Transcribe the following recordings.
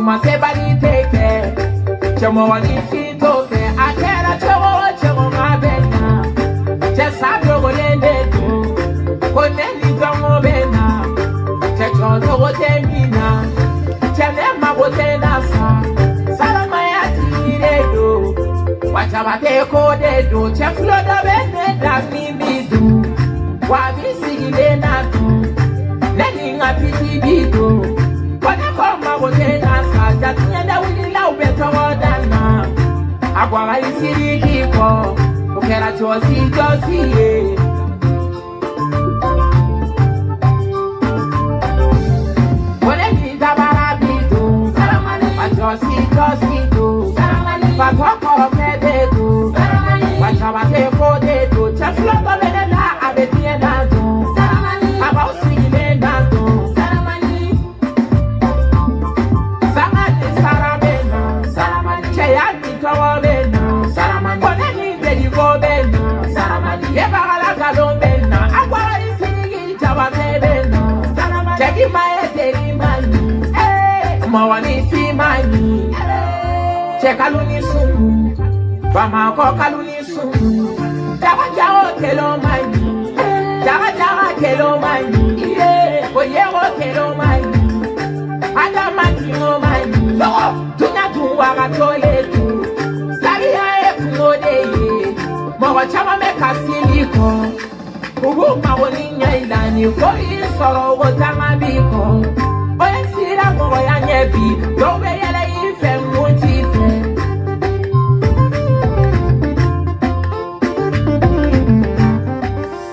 Suma se bali teke Chemo wani fitoke Akera chemo mabena Chesabyo golende tu Koneli tongo bena Chechozo gote mina Chenema gote nasa Salama ya tiredo Wachabate kodedo Cheflodo bene da mimidu Wabisi gilena tu Leninga piti bido Wana koma gote nasa Jatunyenda wilila ubeto wadana Agwaga isiri kiko Ukera chosi ye Wole kita barabido Chosi do Patoko pededo Wachabate kodedo Cheflodo bene la abetie nado Abausi gile nado Mawani si mani Chekaluni sumu Bamako kaluni sumu Jawa jawa kelo mani Jawa kelo mani Oyego kelo mani Adamati no mani Tuna tuwa gatoye tu Sabiha ekunode ye Mawa chama meka siliko Ugu mawoni nyailani Koi soro wotama biko Oye sira mwa ya nyebi Dobe yele ife motife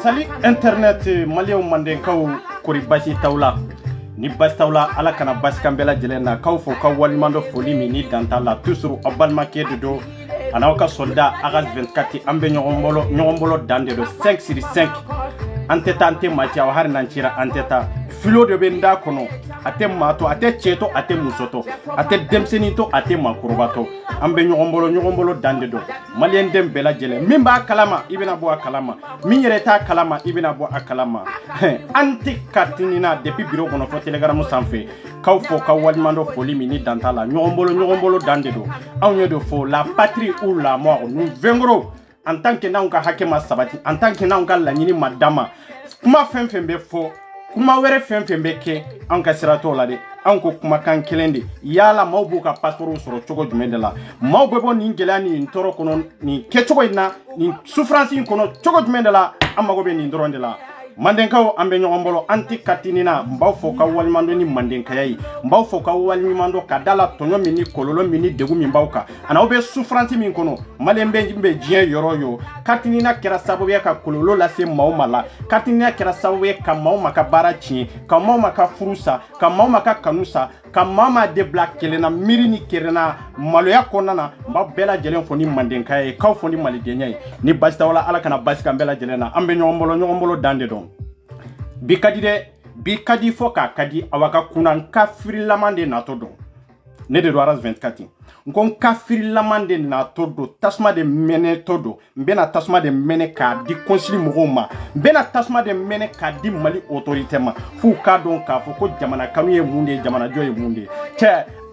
Salut internet Malien Mandenkaw Kori basi tawla Ni basi tawla ala kana basi kambela jelena Kawfo kawalimando folimi ni dantala Tusuru abalma kedo Anawaka soldat agal 24 Ambe nyogombolo dande do 5 sur 5 Anteta ante machi aw har nanchira anteta filo de benda kono ate mato ate cheto ate musoto ate demsenito ate makurbato ambe nyogombolo dande do malien dem bela jele mimba kalama ibina bo akalama minyereta kalama ibina bo akalama anti katinina depuis bureau kono fo telegram sanfe kawfo kawalmando foli mini dantala nyogombolo dande do awnyo do fo la patrie ou la mort nous vengro en tant que naunga hakema sabati en tant que naunga lanyini madama kuma fembe fo kuma were fembe ke anka sirato la de anko kuma kan kelende yala mawbu ka passeport soro chogo jumendela mawbe bon ni ngelani ntoro kono ni kechogo ina ni souffrance kono chogo jumendela amago be ni ndorondela Mandenkaw ambe nyogombolo anti katinina mbaw fo ka walimando ni mandenkayai mbaw fo ka walimando kadala tonyo mini kololo mini degu mi mbawka ana obe souffrance min kono malembe mbe jien yoroyo katinina kera sababu ya ka kololo la se mawmala katinina kera sababu ya ka mawma ka barachi ka mawma ka furusa ka mawma ka kanusa ka mama de black kelena mirini kerena maloya konana mba bela jelen fo ni mandenkayai kaw fo ni malidenyai ni basta wala ala kana baska mbela jelena ambe nyogombolo dande don Bikadi foka kadi awaka kunan kafiri lamande na todo. Ne de Aras 24. Nkon kafiri lamande na todo tasma de mene todo. Mbena tasma de mene ka di konsili mugoma. Mbena tasma de mene ka di mali autorité ma. Fu ka don ka foko jamana kanu ye munde jamana joye munde. Che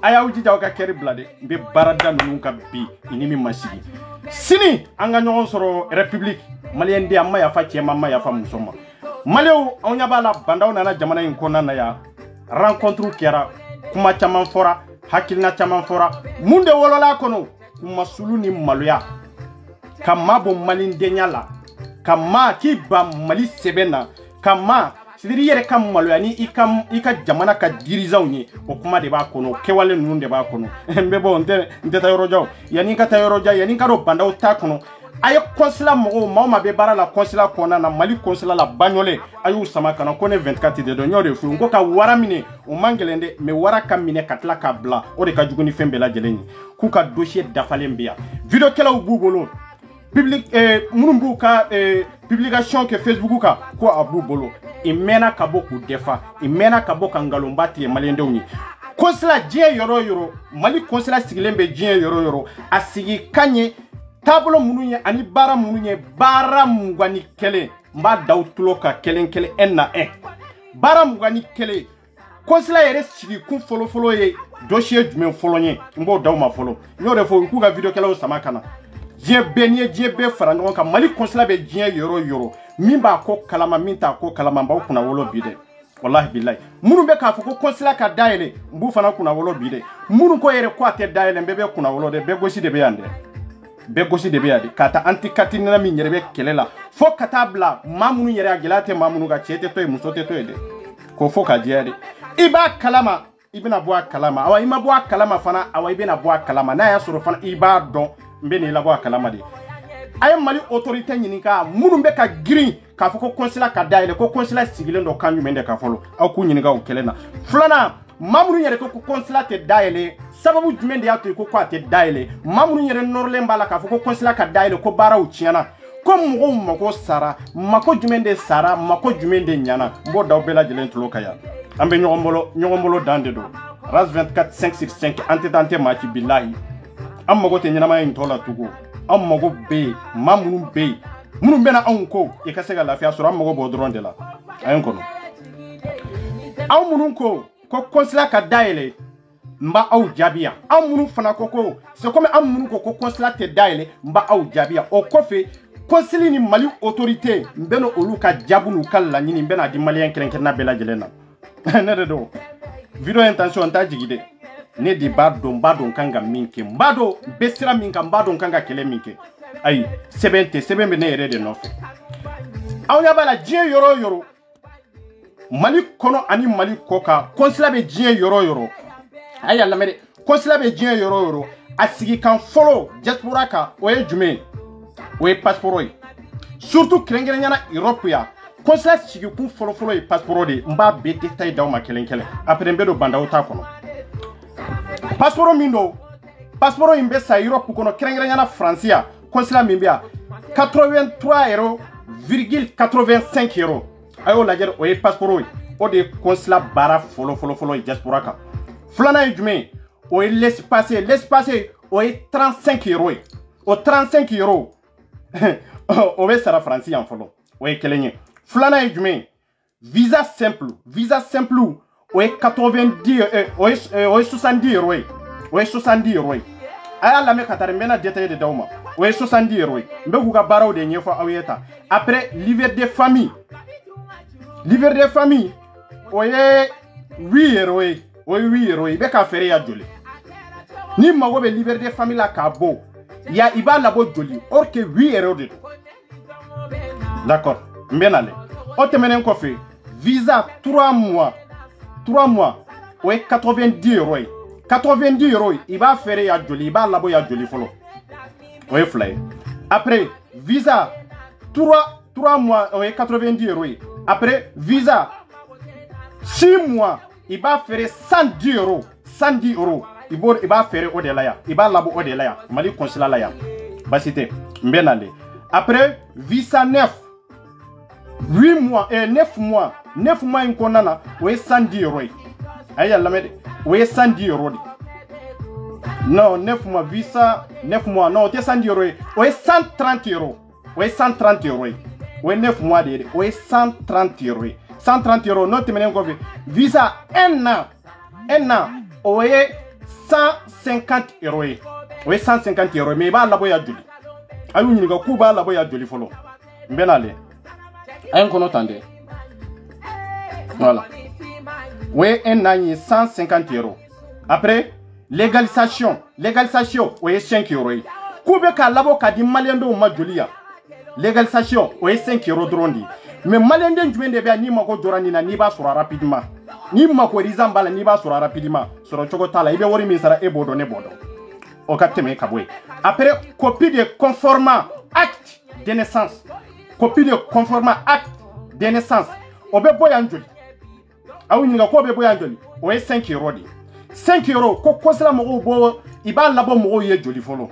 aya uji jawka keri blade be barada nunka bi inimi masigi. Sini anga nyon soro république malien di amma ya fa chema amma ya fa musoma. Maleu on yabala bandaw nana jamana in kona na ya rencontre kera kuma chaman fora hakilna chaman fora munde wolola kono kuma sulu ni maloya kama bo malin denyala kama ki ba mali sebena kama sidiri yere kam maloya ni ika jamana ka dirizaw ni o kuma de ba kono kewale nunu de ba kono mbebo nte tayoroja yani ka tayoroja yani ka do bandaw ta kono aye konsila mogo mama be bara la konsila kona na mali konsila la bagnole ayu sama kana kone 24 de donyo de fu ngo ka wara mine o mangelende me wara kam mine katla ka bla o de ka juguni fembe la jeleni ku ka dossier dafale mbia video kela ububolo public munumbu ka publication ke Facebook ka ko abubolo imena kaboku defa imena kaboka ngalombati malendewni konsila je yoro mali konsila sigilembe je yoro asigi kanye tablo mununye ani bara mununye bara mungwani kele mba dautulo ka kelen enna bara mungwani kele consulat yɛrɛ sigi kun fɔlɔ ye dossier jumɛn fɔlɔ ye n b'o d'aw ma fɔlɔ n y'o de fɔ k'u ka video kɛlaw sama kana diɲɛ bɛɛ n'i ye diɲɛ bɛɛ fara ɲɔgɔn kan Mali consulat bɛ diɲɛ yɔrɔ yɔrɔ min b'a ko kalama min t'a ko kalama n b'aw kunna wolo bi dɛ wallahi billahi minnu bɛ k'a fɔ ko consulat ka dayɛlɛ n b'u fana kunna wolo bi dɛ minnu ko yɛrɛ ko a tɛ dayɛlɛ n bɛɛ bɛ kunna wolo dɛ bɛɛ gosi de bɛ yan dɛ bɛɛ gosi de bɛ yan de k'a ta anti-Catinina min yɛrɛ bɛ kɛlɛ la fo ka taa bila maa minnu yɛrɛ a gɛlɛya tɛ maa minnu ka cɛ tɛ to yen muso tɛ to yen dɛ k'o fɔ ka jɛya de i b'a kalama i bɛna bɔ a kalama awa i ma bɔ a kalama fana awa i bɛna bɔ a kalama n'a y'a sɔrɔ fana i b'a dɔn n bɛ n'i labɔ a kalama de a ye Mali autorité ɲininka minnu bɛ ka girin k'a fɔ ko consulat ka dayɛlɛ ko consulat sigilen dɔ kan jumɛn de ka fɔlɔ aw k'u ɲininka o kɛlɛ na filanan maa minnu yɛrɛ ko consulat tɛ dayɛlɛ sababu jumɛn de y'a to ko a tɛ dayɛlɛ maa minnu yɛrɛ nɔrɔlen b'a la k'a fɔ ko consulat ka dayɛlɛ ko baaraw tiɲɛna ko mɔgɔw mako sara mako jumɛn de sara mako jumɛn de ɲana n b'o d'aw bɛɛ lajɛlen tulo kan yan an bɛ ɲɔgɔn bolo dan de don RAS 24 565 an tɛ maa ci bilahi an mago tɛ ɲɛnamaya in tɔ la tugun an mago bɛ yen maa minnu bɛ yen minnu bɛna anw ko i ka se ka lafiya sɔrɔ an mago b'o dɔrɔn de la a ye n kɔnɔ anw minnu ko consulat ka dayɛlɛ n b'a aw jaabi yan anw minnu fana ko c'est comme anw minnu ko consulat tɛ dayɛlɛ n b'a aw jaabi yan o kɔfɛ consulat ni Mali autorité n bɛna olu ka jaabi n'u ka laɲini n bɛna di maliyɛn kɛrɛnkɛrɛnna bɛɛ lajɛlen na ne de don video intention n t'a jigi dɛ ne de b'a dɔn kan ka min kɛ n b'a dɔn bɛ sira min kan n b'a dɔn kan ka kɛlɛ min kɛ ayi sɛbɛn tɛ sɛbɛn bɛ ne yɛrɛ de nɔfɛ aw ɲɛ b'a la diɲɛ yɔrɔ o yɔrɔ Mali kɔnɔ ani Mali kɔ kan consulat bɛ diɲɛ yɔrɔ o yɔrɔ a y'a lamɛn dɛ consulat bɛ diɲɛ yɔrɔ o yɔrɔ a sigi kan fɔlɔ diaspora kan o ye jumɛn o ye passeport ye surtout kɛrɛnkɛrɛnnenya Europe yan consulat sigi kun fɔlɔ ye passeport de ye n b'a bɛɛ détail d'aw ma kelen kelen après n bɛ don bandaw t'a kɔnɔ passeport min don passeport in bɛ sa Europe kɔnɔ kɛrɛnkɛrɛnnenya France yan consulat min bɛ yan 83,85 €. A y'o lajɛ o ye passeport ye o de ye consulat baara fɔlɔ ye diaspora kan filanan ye jumɛn o ye laissez-passer o ye 35 € ye o 35 € o bɛ sara France yan fɔlɔ o ye kelen ye filanan ye jumɛn visa simple o ye 90 o ye 70 € ye o ye 70 € ye a y'a lamɛn ka taa n bɛna détail de d'aw ma o ye 70 € ye n bɛ k'u ka baaraw de ɲɛfɔ aw ye ta après livret de famille o ye 8 € ye o ye 8 € ye i bɛ ka feere ya joli ni mago bɛ livret de famille la k'a bɔ ya i b'a labɔ joli or que 8 € de don d'accord n bɛ nalen o tɛmɛnen kɔfɛ visa 3 mois o ye 90 € ye 90 € i b'a feere ya joli i b'a labɔ ya joli fɔlɔ o ye fila ye après visa 3 mois o ye 90 € ye après visa 6 mois i b'a feere 110 €. I b'a feere o de la yan i b'a labɔ o de la yan Mali consulat la yan basi tɛ n bɛ nalen après visa 9 mois in kɔnɔna na o ye 110 € ye a ye lamɛn dɛ o ye 110 € de non 9 mois visa 9 mois non o tɛ 110 € ye o ye 130 €. O ye 130 € ye o ye 9 mois de ye o ye 130 € ye 130 € n'o tɛmɛnen kɔfɛ visa 1 an o ye 150 € ye o ye 150 € mais i b'a labɔ ya joli a y'u ɲininka k'u b'a labɔ ya joli fɔlɔ n bɛ nalen a ye n kɔnɔ tan dɛ voilà o ye 1 an ye 150 € après légalisation o ye 5 € ye k'u bɛ k'a labɔ k'a di maliyɛn dɔw ma joli ya légalisation o ye 5 € dɔrɔn de ye mais maliyɛn den jumɛn de bɛ yan n'i mago jɔra nin na n'i b'a sɔrɔ rapidement n'i mago résident b'a la n'i b'a sɔrɔ rapidement sɔrɔ cogo t'a la i bɛ wari min sara e b'o dɔn ne b'o dɔn o ka tɛmɛ ka bɔ yen après copie de conformant acte de naissance o bɛ bɔ yan joli aw ɲininka k'o bɛ bɔ yan joli o ye 5 € de ye 5 € ko consulat mɔgɔw bɔ i b'a labɔ mɔgɔw ye joli fɔlɔ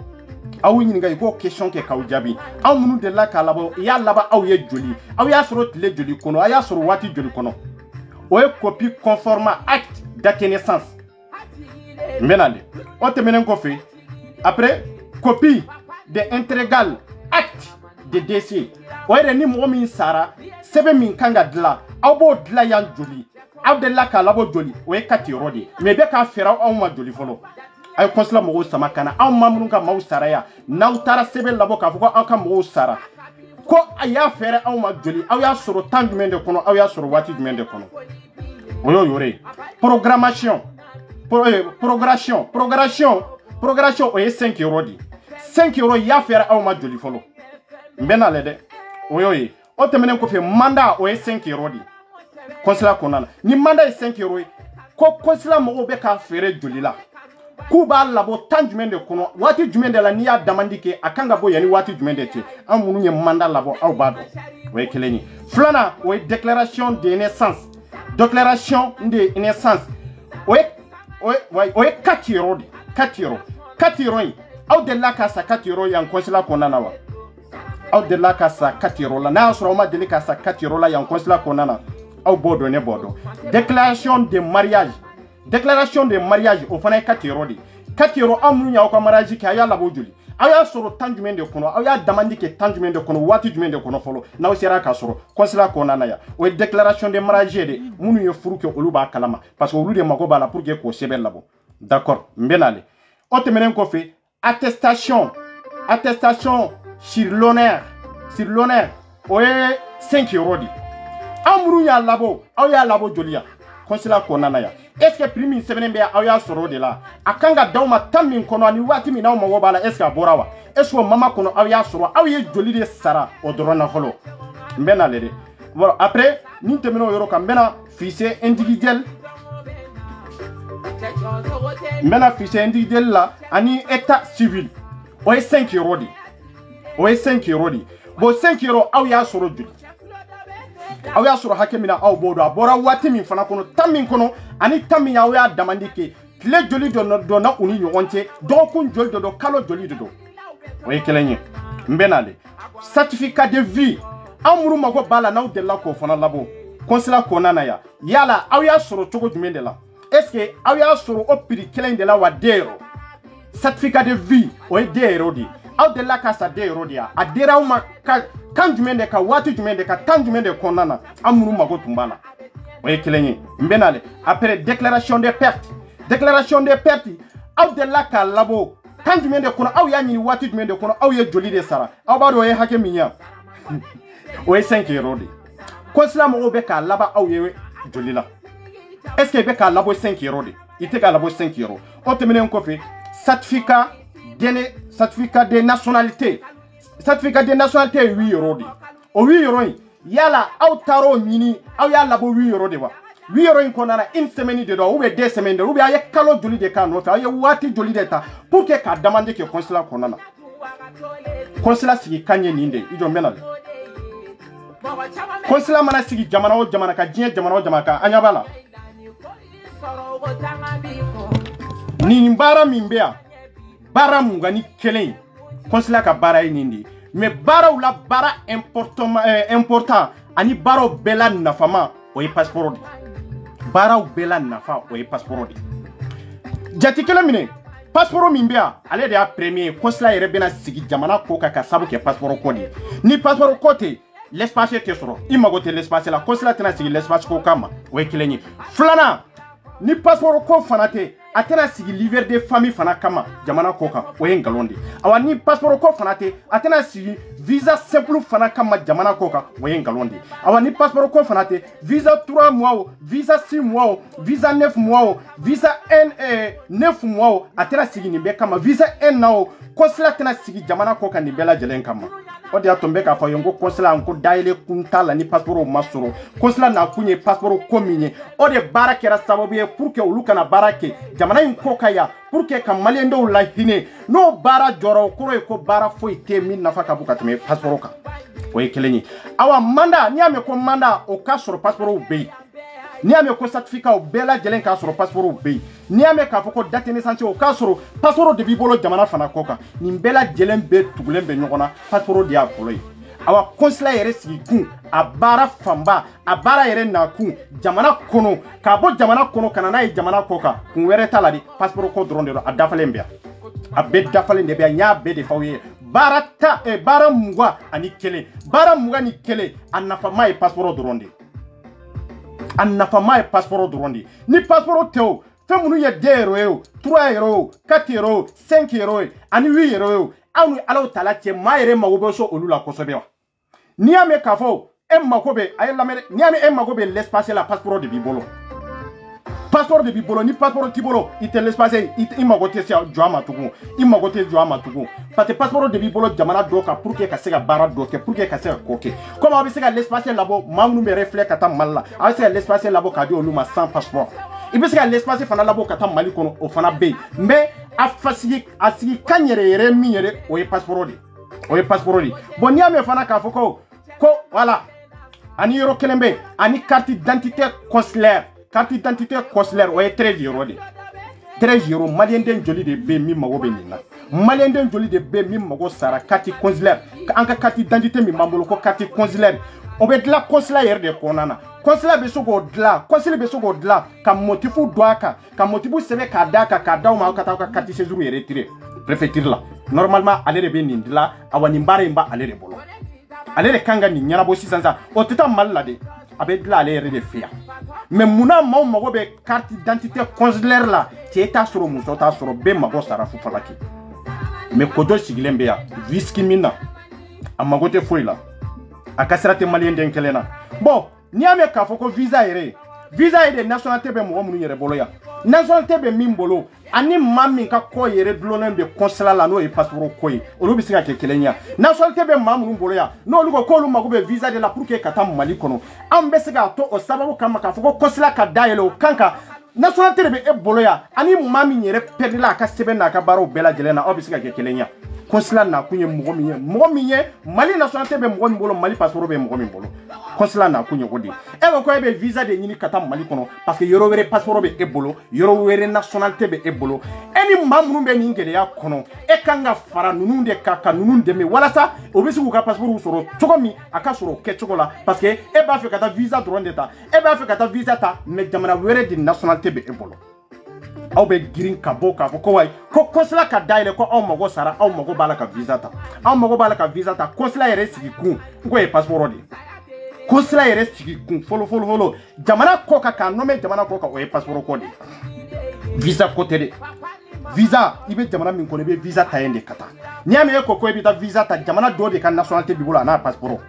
aw ɲininka i k'o question kɛ k'aw jaabi anw minnu delila k'a labɔ i y'a laban aw ye joli aw y'a sɔrɔ tile joli kɔnɔ a y'a sɔrɔ waati joli kɔnɔ o ye copie conformant acte de naissance n bɛ nalen o tɛmɛnen kɔfɛ après copie de intégral acte de décès o yɛrɛ ni mɔgɔ min sara sɛbɛn min kan ka dilan aw b'o dilan yan joli Abdella ka labo joli o ye kati rodi mais be ka fera aw ma joli folo ay consulat mo sama kana aw mamnu ka maw saraya naw tara sebe labo ka fuko aw ka mo sara ko aya fere aw ma joli aw ya soro tan jumende kono aw ya soro wati jumende kono oyo yore programmation o ye 5 euros di 5 euros ya fere aw ma joli folo mbena lede oyo ye o temenen ko fe mandat o ye 5 euros di consulat konana ni mandat est 5 euros ko consulat mo be ka fere joli la ku ba labo tan jumende kono wati jumende la ni ya damandi ke akanga bo yani wati jumende te amunu nye mandat labo aw bado way keleni flana way déclaration de naissance way 4 euros di 4 euros aw de la ka sa 4 euros yan consulat konana wa aw de la ka sa 4 euros la na soro ma de la ka sa 4 euros la yan consulat konana aw bodo ne bodo déclaration de mariage au fana 4 euros di 4 euros amu nya ko mariage ki aya labo joli aya soro tanjumen de kono aya damandi ke tanjumen de kono wati jumen de kono folo na o sera ka soro consulat ko nana ya o déclaration de mariage de munu ye furu ke olu ba kalama parce que olu de mago ba la pour que ko sebel labo d'accord mbenale o temenen ko fe attestation sur l'honneur o 5 euros di amuru ya labo aw ya labo jolia consulat ko nana ya est-ce que primi sebenen be aw ya soro de la akanga dawma tamin kono ani wati mi na mo bala est-ce que borawa est-ce que mama kono aw ya soro aw ye joli de sara o dorona folo mbena lede voilà après ni temeno yoro ka mbena fichier individuel la ani état civil o 5 euros di bo 5 euros aw ya soro joli aw ya soro hakemina aw bodo abora wati min fana kono tamin kono ani tamin aw ya damandi ke kle joli do na uni nyonte do kun joli do kalo joli do o kelenye mbenale certificat de vie amuru mago bala na de la ko fana labo consulat ko nana ya yala aw ya soro togo jumende la est-ce que aw ya soro o prix kelen de la wa dero certificat de vie o dero di aw de la ka sa dero dia adera ma kan jumende ka wati jumende ka tan jumende konana amuru mago tumbala o kelenye mbenale après déclaration de perte aw de la ka labo kan jumende kono aw ya ni wati jumende kono aw ye joli de sara aw ba do ye hakeminya o 5 euros di consulat mo be ka laba aw ye joli la est-ce que be ka labo 5 euros di ite ka labo 5 euros o temenen ko fe certificat de nationalité 8 euros di o 8 euros yala aw taro mini aw ya labo 8 euros de wa 8 euros ko nana une semaine de do ou 2 semaines de ou bien ay kalo joli de ka no fa ay wati joli de ta pour que ka demander que consulat ko nana consulat sigi kanye ninde ijo menal consulat mana sigi jamana o jamana ka jien jamana o jamana ka anyabala ni mbara mimbea bara mungani kelen consulat ka bara nindi mais bara ou la bara important ani bara bela nafama o e passeport bara ou bela nafa o e passeport jati kelen mine passeport mimbea ale de a premier consulat yere bena sigi jamana ko ka sabu ke passeport ko di ni passeport ko te l'espace te soro imago te l'espace la consulat tena sigi l'espace ko kama o e kelenyi flana ni passeport ko fanate atena sigi livre de famille fana kama jamana koka o ye ngalondi awa ni passeport ko fanate atena sigi visa simple fana kama jamana koka o ye ngalondi awa ni passeport ko fanate visa 3 mois visa 6 mois visa 9 mois visa 9 mois atena sigi ni be kama visa 1 nao consulat tena sigi jamana koka ni bela jelen kama o de atombe ka fa yongo consulat anko daile kuntala ni passeport masoro consulat na kunye passeport kominye o de barakera sababu ye pour que olu kana barake jamana in koka ya pour que ka malien do la hine no bara joro kuro ko bara foi te min nafa ka buka teme passeport ka o ye kelenyi awa manda ni ame ko manda o ka soro passeport o be ni ame ko certificat o bela jelen ka soro passeport o be ni ame ka foko date naissance o ka soro passeport de bibolo jamana fana koka ni bela jelen be tugulen be nyogona passeport dia foloy awa consulat yere sigi kun a bara famba a bara yere na kun jamana kono ka bo jamana kono kana na jamana koka kun were taladi passeport ko dron de a dafalen be a be dafalen de be nya be de fawiye barata e bara mugwa ani kele bara mugwa ni kele anafa mai passeport dron de a nafama ye passeport dɔrɔn de ni passeport tɛ o fɛn minnu ye 2 € ye o 3 € o 4 € o 5 € ye ani 8 € ye o aw ni Alahu Taala cɛ maa yɛrɛ mago bɛ so olu la kosɛbɛ wa n'i y'a mɛn k'a fɔ e mago bɛ a ye lamɛn n'i y'a mɛn e mago bɛ l'espace la passeport de b'i bolo passeport de b'i bolo ni passeport t'i bolo i tɛ l'espace i mago tɛ se jɔ a ma tugun i mago tɛ jɔ a ma tugun parce que passeport de b'i bolo jamana dɔ kan pour que ka se ka baara dɔ kɛ pour que ka se ka ko kɛ comme aw bɛ se ka l'espace labɔ maa minnu bɛ reflet ka taa Mali la aw bɛ se ka l'espace labɔ k'a di olu ma sans passeport i bɛ se ka l'espace fana labɔ ka taa Mali kɔnɔ o fana bɛ yen mais a sigi kan yɛrɛ min yɛrɛ o ye passeport de o ye passeport de bon n'i y'a mɛn fana k'a fɔ ko voilà ani yɔrɔ kelen bɛ yen ani carte d'identité consulaire carte d'identité consulaire o ye 13 € de 13 € malien den joli de bɛ min mago bɛ nin na malien den joli de bɛ min mago sara carte consulaire an ka carte d'identité min b'an bolo ko carte consulaire o bɛ dilan consulat yɛrɛ de kɔnɔna na consulat bɛ se k'o dilan consulat bɛ se k'o dilan ka motif don a kan ka motif sɛbɛn k'a d'a kan k'a d'aw ma aw ka taa aw ka carte séjour yɛrɛ tirer préfecture la normalement ale de bɛ nin dilan awa nin baara in b'ale de bolo ale de kan ka nin ɲɛnabɔ sisan sa o tɛ taa Mali la de a bɛ dilan ale yɛrɛ de fɛ yan mais munna maaw mago bɛ carte d'identité consulaire la cɛ t'a sɔrɔ muso t'a sɔrɔ bɛɛ mago sara fu falaki mais kojo sigilen bɛ yan viski min na a mago tɛ foyi la a ka sira tɛ maliyɛn den kelen na bon n'i y'a mɛn k'a fɔ ko visa yɛrɛ visa ye de nationalité bɛ mɔgɔ minnu yɛrɛ bolo yan nationalité bɛ min bolo ani maa min ka kɔ yɛrɛ dulonnen bɛ consulat la n'o ye passeport ko ye olu bɛ se ka kɛ kelen ye nationalité bɛ maa minnu bolo yan n'olu ko k'olu mago bɛ visa de la pour que ka taa Mali kɔnɔ an bɛ se k'a to o sababu kama k'a fɔ ko consulat ka dayɛlɛ o kan ka nationalité de bɛ e bolo yan ani maa min yɛrɛ perdila a ka sɛbɛn n'a ka baaraw bɛɛ lajɛlen na aw bɛ se ka kɛ kelen ye consulat nakun ye mɔgɔ min ye Mali nationalité bɛ mɔgɔ min bolo Mali passeport bɛ mɔgɔ min bolo consulat nakun ye o de e ko e bɛ visa de ɲini ka taa Mali kɔnɔ parce que yɔrɔ wɛrɛ passeport bɛ e bolo yɔrɔ wɛrɛ nationalité bɛ e bolo e ni maa minnu bɛ nin gɛlɛya kɔnɔ e kan ka fara ninnu de kan ka ninnu dɛmɛ walasa o bɛ se k'u ka passeport sɔrɔ cogo min a ka sɔrɔ o kɛcogo la parce que e b'a fɛ ka taa visa dɔrɔn de ta e b'a fɛ ka taa visa ta mais jamana wɛrɛ de nationalité bɛ e bolo aw bɛ girin ka bɔ k'a fɔ ko wayi ko consulat ka dayɛlɛ ko aw mago sara aw mago b'a la ka visa ta aw mago b'a la ka visa ta consulat yɛrɛ sigi kun k'o ye passeport de consulat yɛrɛ sigi kun fɔlɔ jamana kɔ kan k'a nommé jamana kɔ kan o ye passeport ko de visa ko tɛ de visa i bɛ jamana min kɔnɔ i bɛ visa ta yen de ka taa n'i y'a mɛn e ko i bɛ taa visa ta jamana dɔ de ka nationalité b'i bolo a n'a passeport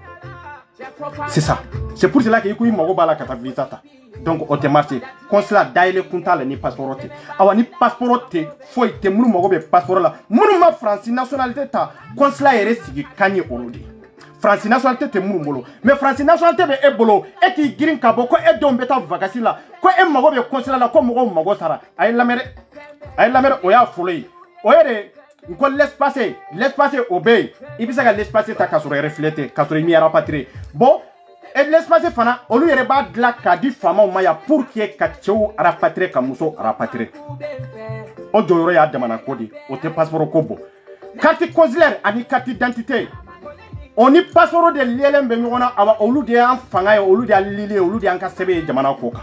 c'est ça c'est pour cela que i ko i mago b'a la ka taa visa ta donc o tɛ marché consulat dayɛlɛ kun t'a la ni passeport tɛ awa ni passeport tɛ foyi tɛ minnu mago bɛ passeport la minnu ma Faransi nationalité ta consulat yɛrɛ sigi kan ye olu de Faransi nationalité tɛ minnu bolo mais Faransi nationalité bɛ e bolo e k'i girin ka bɔ ko e denw bɛ taa vacances la ko e mago bɛ consulat la ko mɔgɔw mago sara a ye lamɛn o y'a fɔlɔ ye o ye de ko l'espace o bɛ yen i bɛ se ka l'espace ta k'a sɔrɔ reflété k'a sɔrɔ i m'i rapatrier bon et l'espace fana olu yɛrɛ b'a dilan k'a di faamaw ma yan pour que ka cɛw rapatrier ka muso rapatrier o jɔyɔrɔ y'a damana ko de o tɛ passeport ko bɔ carte consulaire ani carte d'identité o ni passeport de lielen bɛ ɲɔgɔn na awa olu de y'an fanga ye olu de y'an lili ye olu de y'an ka sɛbɛn ye jamana ko kan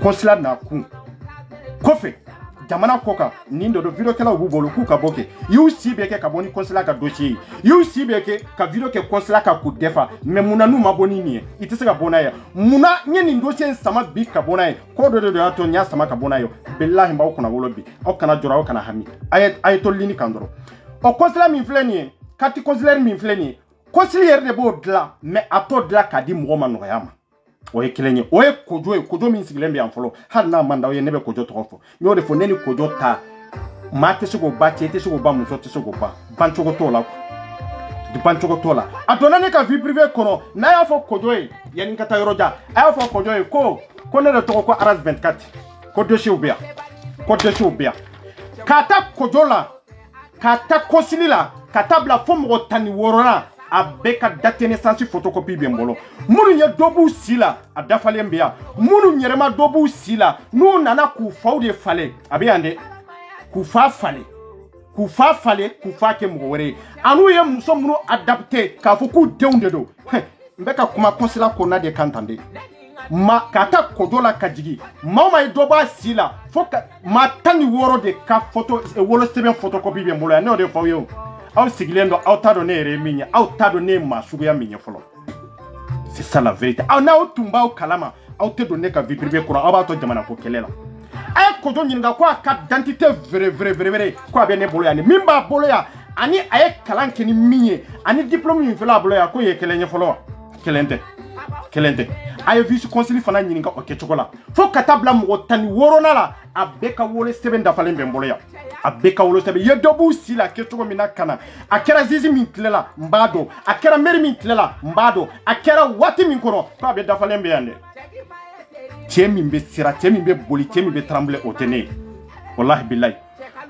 consulat nakun kɔfɛ jamana kɔ kan nin dɔ vidéokɛlaw b'u bolo k'u ka bɔ kɛ y'u si bɛ kɛ ka bɔ ni consulat ka dossier ye y'u si bɛ kɛ ka vidéo kɛ consulat ka k'u dɛfa mais munna n'u ma bɔ ni nin ye i tɛ se ka bɔ n'a ye munna n ye nin dossier in sama bi ka bɔ n'a ye ko dɔ de y'a to n y'a sama ka bɔ n'a ye bilahi b'aw kana wolo bi aw kana jɔrɔ aw kana hami a ye to lini kan dɔrɔn o consulat min filɛ nin ye carte consulaire min filɛ nin ye consul yɛrɛ de b'o dilan mais a t'o dilan k'a di mɔgɔ ma nɔgɔya ma o ye kelen ye o ye kojo min sigilen bɛ yan fɔlɔ hali n'a man d'aw ye ne bɛ kojo tɔgɔ fɔ n y'o de fɔ ne ni kojo ta maa tɛ se k'o ba cɛ tɛ se k'o ba muso tɛ se k'o ba bancogo t'o la bancogo t'o la a donna ne ka vie privée kɔnɔ n'a y'a fɔ kojo ye yanni ka taa yɔrɔ jan a y'a fɔ kojo ye ko ne de tɔgɔ ko Aras 24 ko dossier bɛ yan k'a ta kojo la k'a ta consul la ka taa bila fo mɔgɔ 16 na a bɛɛ ka date de naissance photocopie bɛ n bolo minnu ye dɔ b'u si la a dafalen bɛ yan minnu yɛrɛma dɔ b'u si la n'u nana k'u faw de falen a bɛ yan dɛ k'u fa falen k'u fa kɛ mɔgɔ wɛrɛ ye an'u ye muso minnu adapté k'a fɔ k'u denw de don n bɛ ka kuma consulat kɔnɔna de kan tan de k'a ta kojo la ka jigin maa o maa ye dɔ b'a si la fo ka maa 16 de ka wolosɛbɛn photocopie bɛ n bolo yan ne y'o de fɔ aw ye o aw sigilen don aw t'a dɔn ne yɛrɛ ye min ye aw t'a dɔn ne ye maa suguya min ye fɔlɔ c'est ça la vérité aw n'aw tun b'aw kalama aw tɛ don ne ka vie privée kɔrɔ aw b'a to jamana ko kɛlɛ la a ye Kojo ɲininka ko a ka identité vrai ko a bɛ ne bolo yan min b'a bolo yan ani a ye kalan kɛ ni min ye ani diplôme min filɛ a bolo yan ko ye kelen ye fɔlɔ wa kelen tɛ a ye vice consul fana ɲininka o kɛcogo la fo ka taa bila mɔgɔ 16 la a bɛɛ ka wolo sɛbɛn dafalen bɛ n bolo yan a bɛɛ ka wolo sɛbɛn ye dɔ b'u si la kɛcogo min na ka na a kɛra zizi min tilela n b'a dɔn a kɛra mairie min tilela n b'a dɔn a kɛra waati min kɔnɔ ko a bɛ dafalen bɛ yan dɛ cɛ min bɛ sira cɛ min bɛ boli cɛ min bɛ trembler o tɛ ne ye wallahi billahi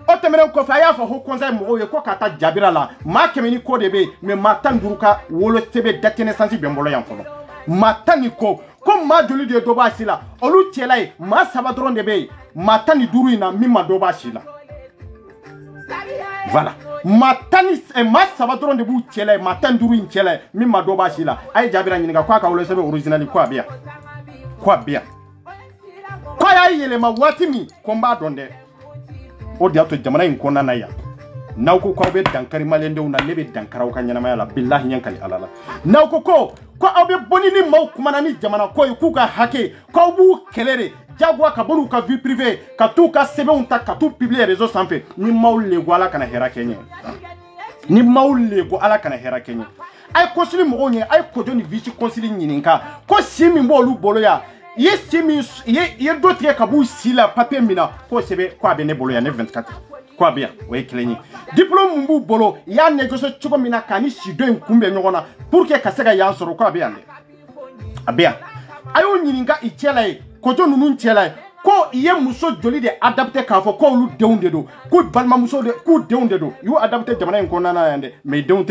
o tɛmɛnen kɔfɛ a y'a fɔ ko conseil mɔgɔw ye ko ka taa jabira la maa 100 ni ko de bɛ yen mais maa 15 ka wolo sɛbɛn date de naissance bɛ n bolo yan fɔlɔ maa 10 ni ko maa joli de ye dɔ b'a si la olu cɛla ye maa 3 dɔrɔn de bɛ yen maa 15 in na min ma dɔ b'a si la voilà maa 3 dɔrɔn de b'u cɛla ye maa 15 in cɛla ye min ma dɔ b'a si la a ye jabira ɲininka ko a ka wolo sɛbɛn original ko a bɛ yan ko a y'a yɛlɛma waati min ko n b'a dɔn dɛ o de y'a to jamana in kɔnɔna na yan n'aw ko k'aw bɛ dankari maliyɛndenw na ne bɛ dankari aw ka ɲɛnamaya la bilahi ɲɛ kali ala la n'aw ko aw bɛ bɔ ni maaw kumana ni jamana ko ye k'u ka hakɛ k'aw b'u kɛlɛ de jagoya ka bɔ n'u ka vie privée ka t'u ka sɛbɛnw ta ka t'u publier réseau sanfɛ ni maaw lego ala kana hɛrɛ kɛ ɲɛ ni maaw lego ala kana hɛrɛ kɛ ɲɛ a ye consul mɔgɔw ɲɛ a ye Kojo ni vice consul ɲininka ko si min b'olu bolo yan i ye si min i ye dɔ tigɛ ka b'u si la papier min na k'o sɛbɛn ko a bɛ ne bolo yan ne 24 ko a bɛ yan o ye kelen ye diplôme min b'u bolo i y'a négocier cogo min na k'a ni si dɔ in kunbɛn ɲɔgɔn na pour que ka se ka yan sɔrɔ ko a bɛ yan dɛ a bɛ yan a y'o ɲininka i cɛla ye Kojo ninnu cɛla ye ko i ye muso joli de adapté k'a fɔ k'olu denw de don k'u balimamuso de k'u denw de don i y'u adapté jamana in kɔnɔna na yan dɛ mais i denw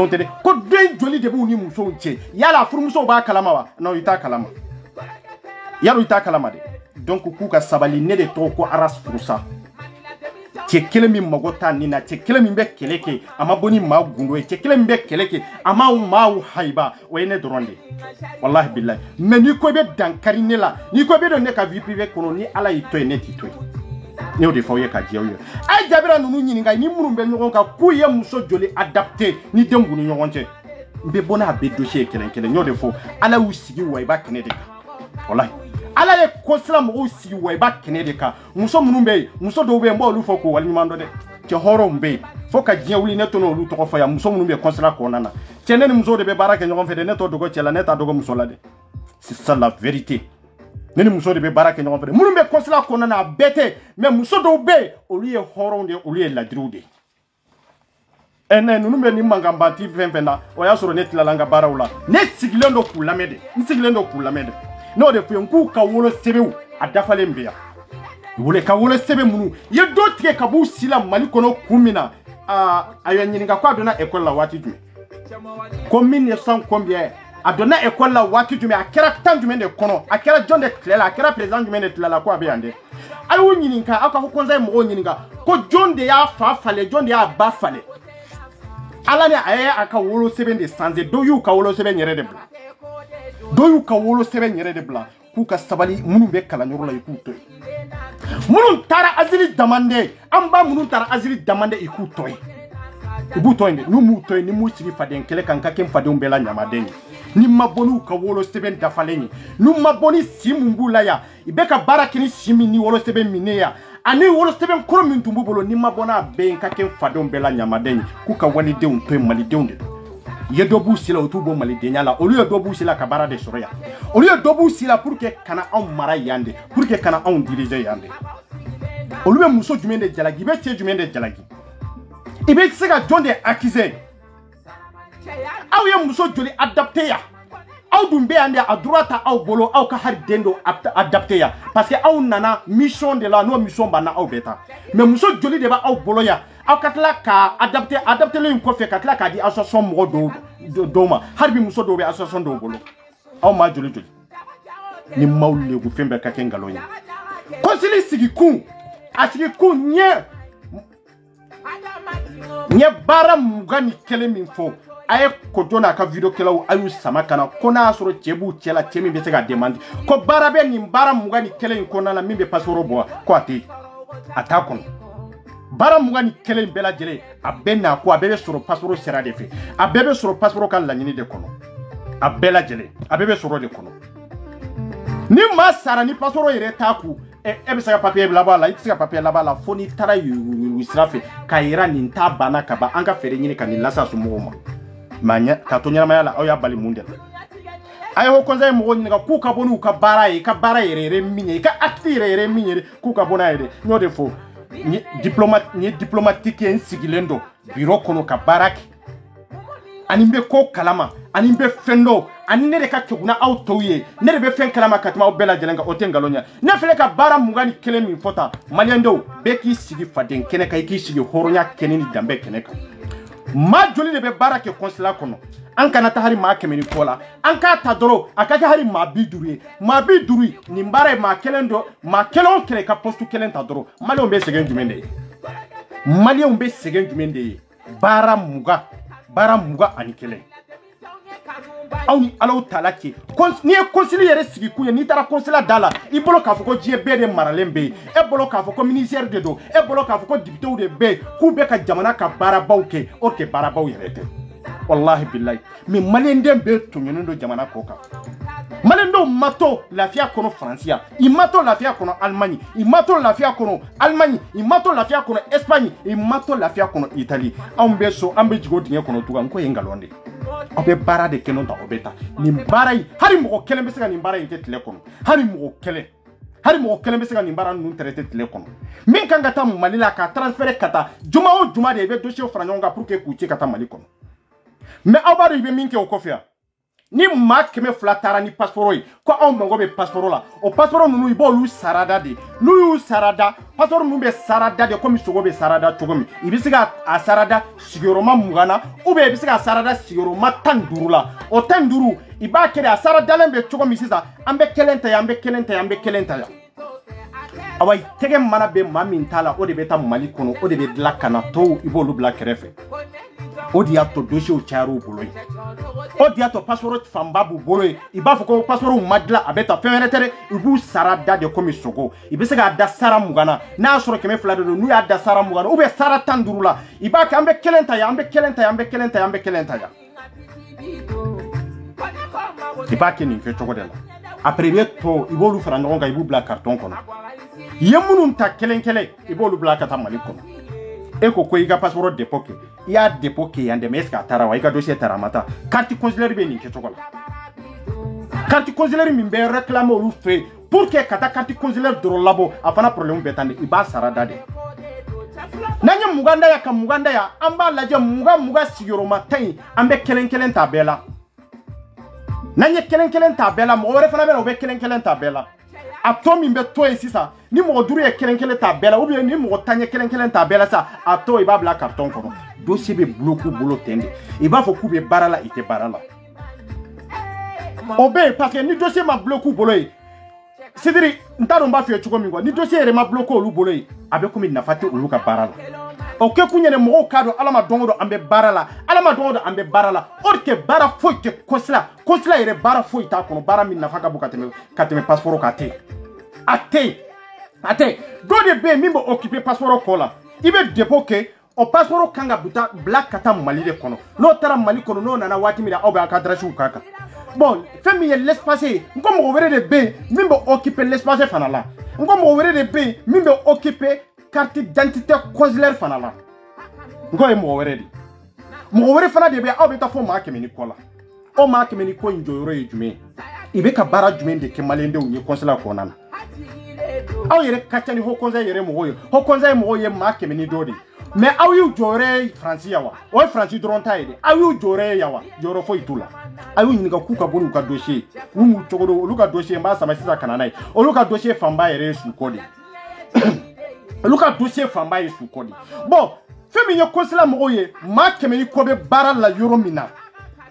tɛ dɛ ko den joli de b'u ni musow cɛ yala furumusow b'a kalama wa non i t'a kalama yaro i t'a kalama dɛ donc k'u ka sabali ne de tɔgɔ ko Aras Furusa cɛ kelen min mago t'a nin na cɛ kelen min bɛ kɛlɛ kɛ a ma bɔ ni maa gundo ye cɛ kelen min bɛ kɛlɛ kɛ a ma maaw hayiba o ye ne dɔrɔn de wallahi billahi mais n'i ko i bɛ dankari ne la n'i ko i bɛ don ne ka vie privée kɔnɔ ni ala y'i to yen ne t'i to yen ne y'o de fɔ aw ye ka diya aw ye a ye jabira ninnu ɲininka ni minnu bɛ ɲɔgɔn kan k'u ye muso joli adapté ni denw b'u ni ɲɔgɔn cɛ n bɛ bɔ n'a bɛɛ dossier kelen kelen n y'o de fɔ ala y'u sigi wa i b'a kɛnɛ de kan wallahi ala ye kosira mɔgɔw sigi wa i b'a kɛnɛ de kan muso minnu bɛ yen muso dɔw bɛ yen n b'olu fɔ k'o waleɲuman dɔn dɛ cɛ hɔrɔnw bɛ yen fo ka diɲɛ wuli ne to n'olu tɔgɔ fɔ yan muso minnu bɛ kosira kɔnɔna na cɛ ne ni muso de bɛ baara kɛ ɲɔgɔn fɛ dɛ ne t'o dogo cɛ la ne t'a dogo muso la dɛ c'est ça la vérité ne ni muso de bɛ baara kɛ ɲɔgɔn fɛ dɛ minnu bɛ kosira kɔnɔna na a bɛɛ tɛ mais muso dɔw bɛ yen olu ye hɔrɔnw de olu ye ladiriw de ne ninnu bɛ ni mankanbanti fɛn fɛn na o y'a sɔrɔ ne tilala n ka baaraw la ne sigilen don k'u lamɛn de n sigilen don k'u lamɛn de n'o de fɔ n k'u ka wolo sɛbɛnw a dafalen bɛ yan wele ka wolo sɛbɛn minnu i ye dɔ tigɛ ka b'u si la Mali kɔnɔ kun min na a ye ɲininka ko a donna école la waati jumɛn ko 1900 combien a donna école la waati jumɛn a kɛra temps jumɛn de kɔnɔ a kɛra jɔn de tile la a kɛra président jumɛn de tile la ko a bɛ yan dɛ a y'u ɲininka aw ka conseil mɔgɔw ɲininka ko jɔn de y'a fa falen jɔn de y'a ba falen ala ni a ye a ka wolo sɛbɛn de changer dɔw y'u ka wolo sɛbɛn yɛrɛ de bila dɔw y'u ka wolo sɛbɛn yɛrɛ de bila k'u ka sabali minnu bɛ kalanyɔrɔ la i k'u to yen minnu taara asili damande an ba minnu taara asili damande i k'u to yen i b'u to yen de n'u m'u to yen ni m'u sigi faden kɛlɛ kan ka kɛ n fadenw bɛɛ la ɲamaden ye ni ma bɔ n'u ka wolo sɛbɛn dafalen ye n'u ma bɔ ni si mun b'u la yan i bɛ ka baara kɛ ni si min ni wolo sɛbɛn min ne yan ani wolo sɛbɛn kɔrɔ min tun b'u bolo ni ma bɔ n'a bɛɛ ye ka kɛ n fadenw bɛɛ la ɲamaden ye k'u ka walidenw to yen malidenw de don i ye dɔ b'u si la o t'u bɔ malidenya la olu ye dɔ b'u si la ka baara de sɔrɔ yan olu ye dɔ b'u si la pour que kana anw mara yan de pour que kana anw diriger yan de olu bɛ muso jumɛn de jalaki i bɛ cɛ jumɛn de jalaki i bɛ se ka jɔn de accuser aw ye muso joli adapté yan aw dun bɛ yan de a droit ta aw bolo aw ka hari den dɔ adapté yan parce que aw nana mission de la n'o mission banna aw bɛ taa mais muso joli de b'aw bolo yan aw ka tila ka adaptelen in kɔfɛ ka tila k'a di association mɔgɔ dɔw ma hali bi muso dɔw bɛ association dɔw bolo aw ma joli joli ni maaw legu fɛn bɛɛ ka kɛ nkalon ye kɔnsili sigi kun a sigi kun n ye baara 21 min fɔ a ye Kojo n'a ka video kɛlaw a y'u sama ka na ko n'a y'a sɔrɔ cɛ b'u cɛ la cɛ min bɛ se ka demande ko baara bɛ nin baara 21 in kɔnɔna la min bɛ passeport bɔ ko a tɛ a t'a kɔnɔ baara 21 in bɛɛ lajɛlen a bɛɛ n'a ko a bɛɛ bɛ sɔrɔ passeport sira de fɛ a bɛɛ bɛ sɔrɔ passeport ka laɲini de kɔnɔ a bɛɛ lajɛlen a bɛɛ bɛ sɔrɔ de kɔnɔ ni ma sara ni passeport yɛrɛ t'a ku e bɛ se ka papier laban la i tɛ se ka papier laban la fo ni taara yu sira fɛ ka yira nin ta banna ka ban an ka fɛɛrɛ ɲini ka nin lasa somɔgɔw ma mais ka to ɲɛnamaya la aw y'a bali mun de la a ye haut conseil mɔgɔw ɲininka k'u ka bɔ n'u ka baara ye ka baara yɛrɛ min ye i ka acte yɛrɛ min ye k'u ka bɔ n'a ye dɛ n y'o de fɔ n ye diplomatique ye n sigilen don bureau kɔnɔ ka baara kɛ ani n bɛ ko kalama ani n bɛ fɛn dɔn ani ne de ka kɛkunna aw tɔw ye ne de bɛ fɛn kalama ka tɛmɛ aw bɛɛ lajɛlen kan o tɛ nkalon ye ne filɛ ka baara 21 min fɔ tan maliyɛn dɔw bɛɛ k'i sigi faden kɛnɛ kan i k'i sigi hɔrɔnya kɛnɛ ni danbe kɛnɛ kan maa joli de bɛ baara kɛ consulat kɔnɔ an kana taa hari maa 100 ni kɔ la an k'a ta dɔrɔn a ka kɛ hari maa 50 ye maa 50 nin baara ye maa kelen dɔ maa kelen o kelen ka poste kelen ta dɔrɔn maliyɛnw bɛ sɛgɛn jumɛn de ye maliyɛnw bɛ sɛgɛn jumɛn de ye baara 20 ani kelen aw ni alaw taala cɛ n'i ye conseiller yɛrɛ sigi kun ye n'i taara consulat da la i bolo k'a fɔ ko diɲɛ bɛɛ de maralen bɛ yen e bolo k'a fɔ ko ministère de don e bolo k'a fɔ ko députéw de bɛ yen k'u bɛ ka jamana ka baarabaw kɛ o tɛ baarabaw yɛrɛ tɛ wallahi billahi mais maliyɛn den bɛɛ tɔɲɔnen don jamana kɔ kan maliyɛn denw ma to lafiya kɔnɔ faransiya i ma to lafiya kɔnɔ Allemagne i ma to lafiya kɔnɔ Allemagne i ma to lafiya kɔnɔ Espagne i ma to lafiya kɔnɔ Italie anw bɛ so an bɛ jigin o dingɛ kɔnɔ tugun ko ye ngalon de ye aw bɛ baara de kɛ n'o ta aw bɛ taa nin baara in hali mɔgɔ kelen bɛ se ka nin baara in kɛ tile kɔnɔ hali mɔgɔ kelen bɛ se ka nin baara ninnu traiter tile kɔnɔ min kan ka taa Mali la ka transférer ka taa juma o juma de i bɛ dossier fara ɲɔgɔn kan pour que k'u ci ka taa Mali kɔnɔ mais aw b'a dɔn i bɛ min kɛ o kɔfɛ yan ni maa 200 taara ni passeport ye ko anw mago bɛ passeport la o passeport ninnu i b'olu sarada de n'u y'u sarada passeport ninnu bɛ sarada de komi sogo bɛ sarada cogo min i bɛ se ka a sarada sigiyɔrɔma 20 na ou bien i bɛ se ka sarada sigiyɔrɔma 15 la o 15 i b'a kɛ de a saradalen bɛ cogo min sisan an bɛ kelen ta yan an bɛ kelen ta yan an bɛ kelen ta yan awa tɛgɛ mana bɛ maa min t'a la o de bɛ taa Mali kɔnɔ o de bɛ dilan ka na tɔw i b'olu bila kɛrɛfɛ o de y'a to dossiers cayara u bolo ye o de y'a to passeport fanba b'u bolo ye i b'a fɔ ko passeport ma dilan a bɛ ta fɛn wɛrɛ tɛ dɛ i b'u sara da de komi sogo i bɛ se k'a da sara 20 na n'a y'a sɔrɔ 200 de don n'u y'a da sara 20 na ou bien sara 15 la i b'a kɛ an bɛ kelen ta yan an bɛ kelen ta yan an bɛ kelen ta yan an bɛ kelen ta yan i b'a kɛ nin kɛcogo de la après i bɛ to i b'olu fara ɲɔgɔn kan i b'u bila carton kɔnɔ i ye minnu ta kelen kelen i b'olu bila ka taa Mali kɔnɔ e ko i ka passeport dépôt kɛ i y'a dépôt kɛ yan dɛ mais est-ce que a taara wa i ka dossier taara a ma taa carte consulaire bɛ nin kɛcogo la carte consulaire min bɛ réclamer olu fɛ yen pour que ka taa carte consulaire dɔrɔn labɔ a fana problème bɛ tan de i b'a sara da de n'an ye 20 da yan ka 20 da yan an b'a lajɛ 20 sigiyɔrɔma 10 an bɛ kelen kelen ta bɛɛ la n'an ye kelen kelen ta bɛɛ la mɔgɔ wɛrɛ fana bɛ na o bɛ kelen kelen ta bɛɛ la a tɔ min bɛ to yen sisan ni mɔgɔ 5 ye kelen kelen ta bɛɛ la ou bien ni mɔgɔ 10 ye kelen kelen ta bɛɛ la sa a tɔ i b'a bila carton kɔnɔ dossier bɛ bloqué bolo ten de i b'a fɔ k'u bɛ baara la i tɛ baara la o bɛ yen parce que ni dossier ma bloqué bolo ye c'est-à-dire n t'a dɔn n b'a f'i ye cogo min quoi ni dossier yɛrɛ ma bloqué olu bolo ye a bɛ komi nafa tɛ olu ka baara la o kɛ kun ye mɔgɔw k'a dɔn ala ma don o don an bɛ baara la ala ma don o don an bɛ baara la o de kɛ baara foyi tɛ consulat yɛrɛ baara foyi t'a kɔnɔ baara min nafa ka bon ka tɛmɛ passeport kan a tɛ dɔ de bɛ yen min bɛ occuper passeport kɔ la i bɛ dépôt kɛ o passeport kan ka bila ka taa Mali de kɔnɔ n'o taara Mali kɔnɔ n'o nana waati min na aw bɛ a ka adresse k'a kan bon fɛn min ye l'espace ye n ko mɔgɔ wɛrɛ de bɛ yen min bɛ occuper l'espace fana la n ko mɔgɔ wɛrɛ de bɛ yen min bɛ occuper carte d'identité consulaire fana la n ko ye mɔgɔ wɛrɛ de mɔgɔ wɛrɛ fana de bɛ yen aw bɛ taa fɔ maa 100 ni kɔ la o maa 100 ni ko in jɔyɔrɔ ye jumɛn ye i bɛ ka baara jumɛn de kɛ maliyɛndenw ye consulat kɔnɔna na aw yɛrɛ ka ca ni haut conseil yɛrɛ mɔgɔw ye haut conseil mɔgɔw ye maa 100 ni dɔ de mais aw y'u jɔyɔrɔ ye Faransi ya wa o ye Faransi dɔrɔn ta ye dɛ aw y'u jɔyɔrɔ ye ya wa jɔyɔrɔ foyi t'u la a y'u ɲininka k'u ka bɔ n'u ka dossier n'u m'u cogo dɔn olu ka dossier n b'a sama sisan ka na n'a ye olu ka dossier fanba yɛrɛ ye sukɔ de olu ka dossier fanba ye sukɔ de bon fɛn min ye consulat mɔgɔw ye maa 100 ni kɔ bɛ baara la yɔrɔ min na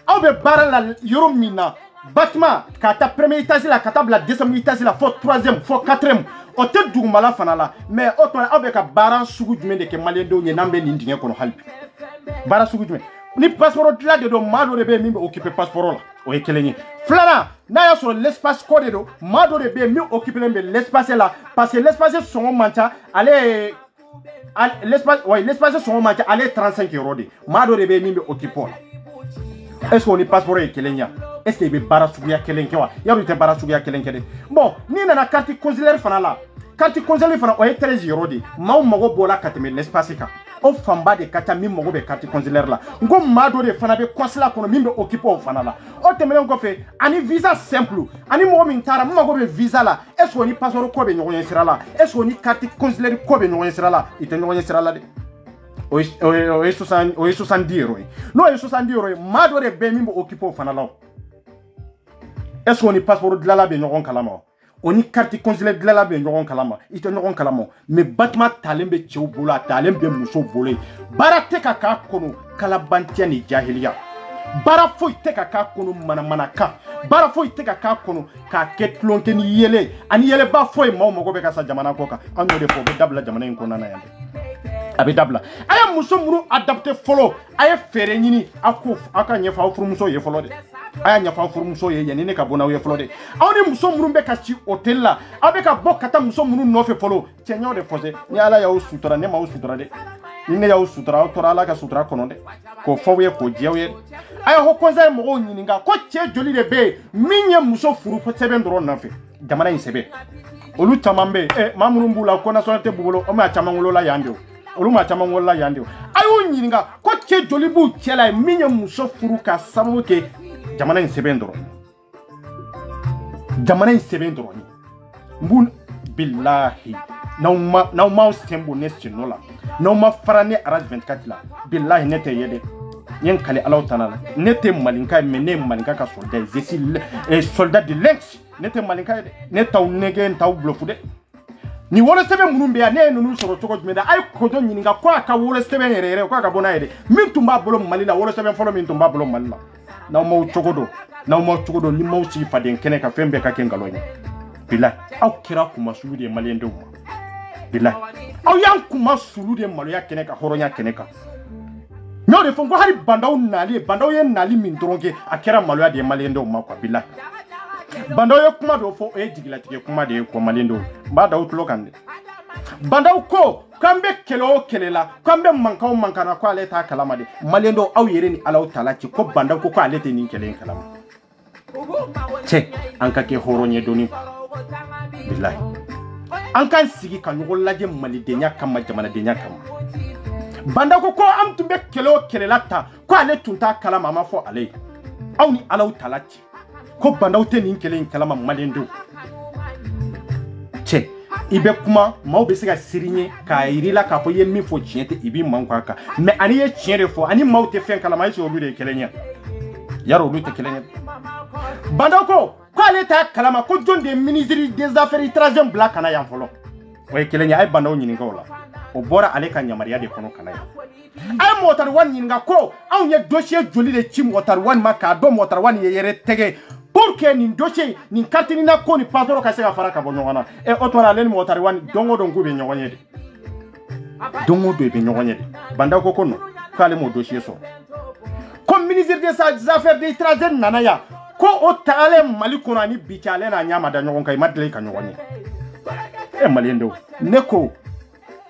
aw bɛ baara la yɔrɔ min na bâtiment ka taa premier étage la ka taa bila deuxième étage la fo troisième fo quatrième o tɛ dugumala fana la mais o tuma aw bɛ ka baara sugu jumɛn de kɛ maliyɛndenw ye n'an bɛ nin dingɛ kɔnɔ hali bi baara sugu jumɛn ni passeport dilan de don maa dɔ de bɛ yen min bɛ occuper passeport la o ye kelen ye filanan n'a y'a sɔrɔ l'espace ko de don maa dɔ de bɛ yen min occuper bɛ l'espace la parce que l'espace sɔngɔ man ca ale ye l'espace sɔngɔ man ca ale ye 35 € de maa dɔ de bɛ yen min bɛ occuper o la est-ce que o ni passeport ye kelen ye est-ce que be bara suguya kelen kɛ wa yaro te bara suguya kelen kɛ de bon ni nana carte consulaire fana la carte consulaire fana o ye 13 euro de maaw mago b'o la ka tɛmɛ l'espace kan o fanba de ka ca min mago bɛ carte consulaire la n ko maa dɔ de fana bɛ consulat kɔnɔ min bɛ occuper o fana la o tɛmɛnen kɔfɛ ani visa simple ani mɔgɔ min taara mun mago bɛ visa la est-ce que o ni passeport ko bɛ ɲɔgɔn ɲɛ sira la est-ce que o ni carte consulaire ko bɛ ɲɔgɔn ɲɛ sira la i tɛ ɲɔgɔn ɲɛ sira la dɛ o ye 70 euro ye n'o ye 70 euro ye maa dɔ de bɛ min bɛ occuper o fana la est-ce que o ni passeport dilanla bɛ ɲɔgɔn kalama o ni carte consulaire dilanla bɛ ɲɔgɔn kalama i tɛ ɲɔgɔn kalama mais bâtiment talen bɛ cɛw bolo a talen bɛ musow bolo baara tɛ ka k'a kɔnɔ kalabantiya ni jahiliya baara foyi tɛ ka k'a kɔnɔ manamanakan baara foyi tɛ ka k'a kɔnɔ k'a kɛ tulonkɛ ni yɛlɛ ani yɛlɛba foyi maaw mago bɛ ka sa jamana kɔ kan an y'o de fɔ o bɛ dabila jamana in kɔnɔna yan a bɛ dabila a ye muso minnu adapté fɔlɔ a ye fɛɛrɛ ɲini a ko aw ka ɲɛfɔ aw furumuso ye fɔlɔ de a y'a ɲɛfɔ aw furumuso ye yanni ne ka bɔ n'aw ye fɔlɔ de aw ni muso minnu bɛ ka si hôtel la aw bɛ ka bɔ ka taa muso minnu nɔfɛ fɔlɔ cɛ n y'aw de fɔ dɛ ni ala y'aw sutura ne m'aw sutura dɛ ni ne y'aw sutura aw tora ala ka sutura kɔnɔ dɛ k'o fɔ aw ye k'o diya aw ye a ye haut conseil mɔgɔw ɲininka ko cɛ joli de bɛ yen min ye muso furu sɛbɛn dɔrɔn nɔfɛ jamana in sɛbɛn olu caman bɛ yen maa minnu b'u la ko nationalité b'u bolo o maa caman wolola yan de olu maa caman wolola yan de a y'u ɲininka ko cɛ joli b'u cɛ la min ye muso furu ka sababu kɛ jamana in sɛbɛn dɔrɔn jamana in sɛbɛn dɔrɔn mun billahi n'aw m'aw sen bɔ ne sen nɔ la n'aw ma fara ne araj 24 la billahi ne tɛ ye dɛ n ye n kale alaw tana la ne tɛ malinka ye mais ne ye malinka ka soldat je suis soldat de lynx ne tɛ malinka ye dɛ ne t'aw nɛgɛ n t'aw blufu dɛ ni wolosɛbɛn minnu bɛ yan ne ye ninnu sɔrɔ cogo jumɛn na a ye kodo ɲininka ko a ka wolosɛbɛn yɛrɛ yɛrɛ ko a ka bɔ n'a ye dɛ min tun b'a bolo Mali la wolosɛbɛn fɔlɔ min tun b'a bolo Mali la n'aw m'aw cogo dɔn ni m'aw sigi faden kɛnɛ ka fɛn bɛɛ ka kɛ nkalon ye bilahi aw kɛra kuma sulu de ye maliyɛn denw ma bilahi aw y'an kuma sulu de maloya kɛnɛ kan hɔrɔnya kɛnɛ kan n y'o de fɔ n ko hali bandaw ye nali min dɔrɔn kɛ a kɛra maloya de ye maliyɛn denw ma quoi bilahi bandaw ye kuma dɔ fɔ o ye jigilatigɛ kuma de ye quoi maliyɛn denw n b'a da aw tulo kan dɛ bandaw ko k'an bɛ kɛlɛ o kɛlɛ la k'an bɛ mankan o mankan na ko ale t'a kalama de maliyɛn dɔw aw yɛrɛ ni alaw tala ci ko bandaw ko ale tɛ nin kɛlɛ in kalama cɛ an ka kɛ hɔrɔn ye dɔɔni bilahi an k'an sigi ka ɲɔgɔn lajɛ malidenya kama jamanadenya kama bandaw ko an tun bɛ kɛlɛ o kɛlɛ la tan ko ale tun t'a kalama a ma fɔ ale ye aw ni alaw tala ci ko bandaw tɛ nin kɛlɛ in kalama maliyɛn denw cɛ i bɛ kuma maaw bɛ se ka siri ɲɛ k'a yiri la k'a fɔ i ye min fɔ tiɲɛ tɛ i b'i man kan mais ani ye tiɲɛ de fɔ ani maaw tɛ fɛn kalama est-ce que olu de ye kelen ye yarɔ olu tɛ kelen ye bandaw ko ale t'a kalama ko jɔn de ye ministre des affaires étrangères bila ka na yan fɔlɔ o ye kelen ye a ye bandaw ɲininka o la o bɔra ale ka yamaruya de kɔnɔ ka na yan a ye mɔgɔtariwani ɲininka ko anw ye dossier joli de ci mɔgɔtariwani ma k'a dɔn mɔgɔtariwani ye yɛrɛ tɛgɛ pour que nin dossier nin carte na ko ni passeport ka se ka fara ka bɔ ɲɔgɔn na o tuma ale ni mɔgɔtariwani don o don k'u bɛ ɲɔgɔn ye de don o don i bɛ ɲɔgɔn ye de bandaw ko non k'ale m'o dossier sɔrɔ ko ministre des affaires étrangères nana yan ko o tagalen Mali kɔnɔ ani bi cɛ ale n'a ɲɛ ma da ɲɔgɔn kan i ma deli ka ɲɔgɔn ye maliyɛn denw ne ko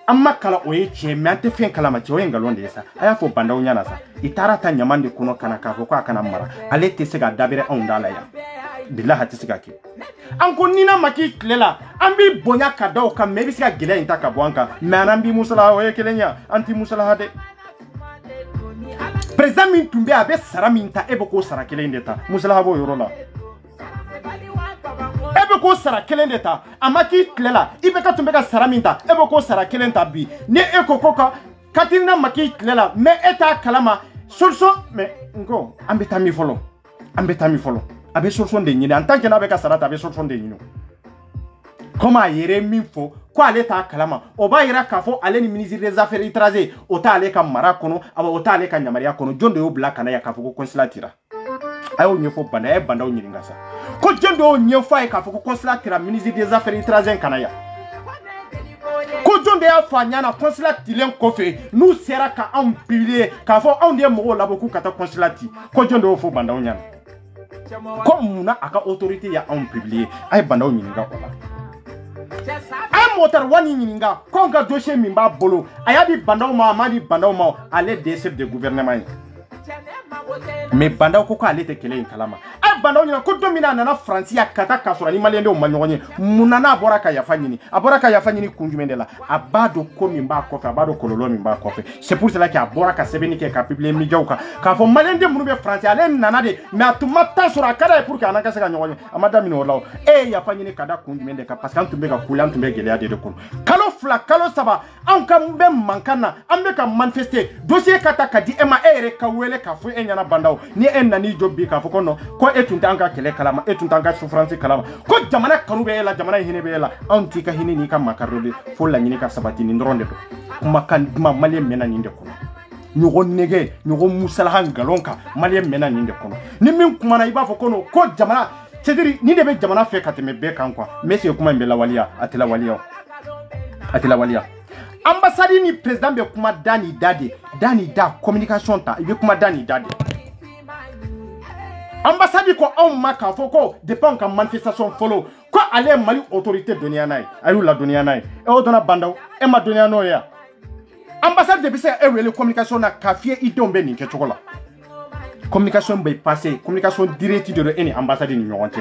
an ma kala o ye tiɲɛ mais an tɛ fɛn kalama cɛ o ye nkalon de ye sa a y'a fɔ bandaw ɲɛna sa i taara ta ɲaman de kɔnɔ kana k'a fɔ ko a kana mara ale tɛ se ka dabɛrɛ anw da la yan bilahi a tɛ se ka kɛ an ko ni na ma k'i tile la an b'i bonya ka da o kan mais i bɛ se ka gɛlɛya in ta ka bɔ an kan mais an b'i musalaha o ye kelen ye an t'i musalaha dɛ président min tun bɛ a bɛ sara min ta e bɛ k'o sara kelen de ta musalaha b'o yɔrɔ la e bɛ k'o sara kelen de ta a ma k'i tile la i bɛ ka tun bɛ ka sara min ta e bɛ k'o sara kelen ta bi ni e ko ko ka katina ma k'i tile la mais e t'a kalama solution mais n ko an bɛ taa min fɔlɔ a bɛ solution de ɲini en tant que n'a bɛ ka sara ta a bɛ solution de ɲini comme a yɛrɛ min fɔ ko ale t'a kalama o b'a yira k'a fɔ ale ni ministre des affaires étrangères o t'ale ka mara kɔnɔ o t'ale ka yamaruya kɔnɔ jɔn de y'o bila ka na yan k'a fɔ ko consulat cira a y'o ɲɛfɔ banda a ye bandaw ɲininka sa ko jɔn de y'o ɲɛfɔ a ye k'a fɔ ko consulat cira ministre des affaires étrangères ka na yan ko jɔn de y'a fɔ a ɲɛna consulat cilen kɔfɛ n'u sera ka anw publier k'a fɔ anw de ye mɔgɔw labɔ k'u ka taa consulat ci ko jɔn de y'o fɔ bandaw ɲɛna ko munna a ka autorité y'anw publier a ye bandaw ɲininka o la a ye mɔgɔtariwani ɲininka ko n ka dossier min b'a bolo a y'a di bandaw ma a m'a di bandaw ma ale de chef de gouvernement ye mais bandaw ko ale te kelen kalama ay bandaw nyina ko domina nana France ya kata kasura ni malende o manyonye munana abora ka yafa nyini kunjumende la abado ko min ba ko fa abado kololo min ba ko fe c'est pour cela que abora ka sebeni ke ka publier mi jawka ka fo malende munu be France ale nana de mais atuma ta sura kada pour que anaka se ka nyonye amada min wala e yafa nyini kada kunjumende ka parce que antumbe ka kula antumbe gele ade de ko kalo fla kalo saba an ka mbe mankana ambe ka manifester dossier kata kadi ema ere ka wele ka fo enyana bandaw ni nani jobi ka fo kono ko etunta kele kalama etunta souffrance kalama ko jamana kanu be la jamana hine be la anti ka hine ni ka makarode fo la nyini ka sabati ni ndronde do kuma kan ma malien mena ni de kono nyugo nege nyugo musala hangalonka malien mena ni de kono ni min kuma na iba fo kono ko jamana c'est-à-dire ni de be jamana fe ka teme be kan quoi mais c'est kuma mbela walia atela walia ambassade ni président be kuma dani da communication ta ibe kuma dani dade ambassade ko on maka foko dépend ka manifestation follow ko ale mali autorité dunia nay ayu la dunia nay e o dona bandaw e ma dunia no ya ambassade de bise e wele communication na kafie idombe ni ke chokola communication be passé communication directe de eni ambassade ni nyonte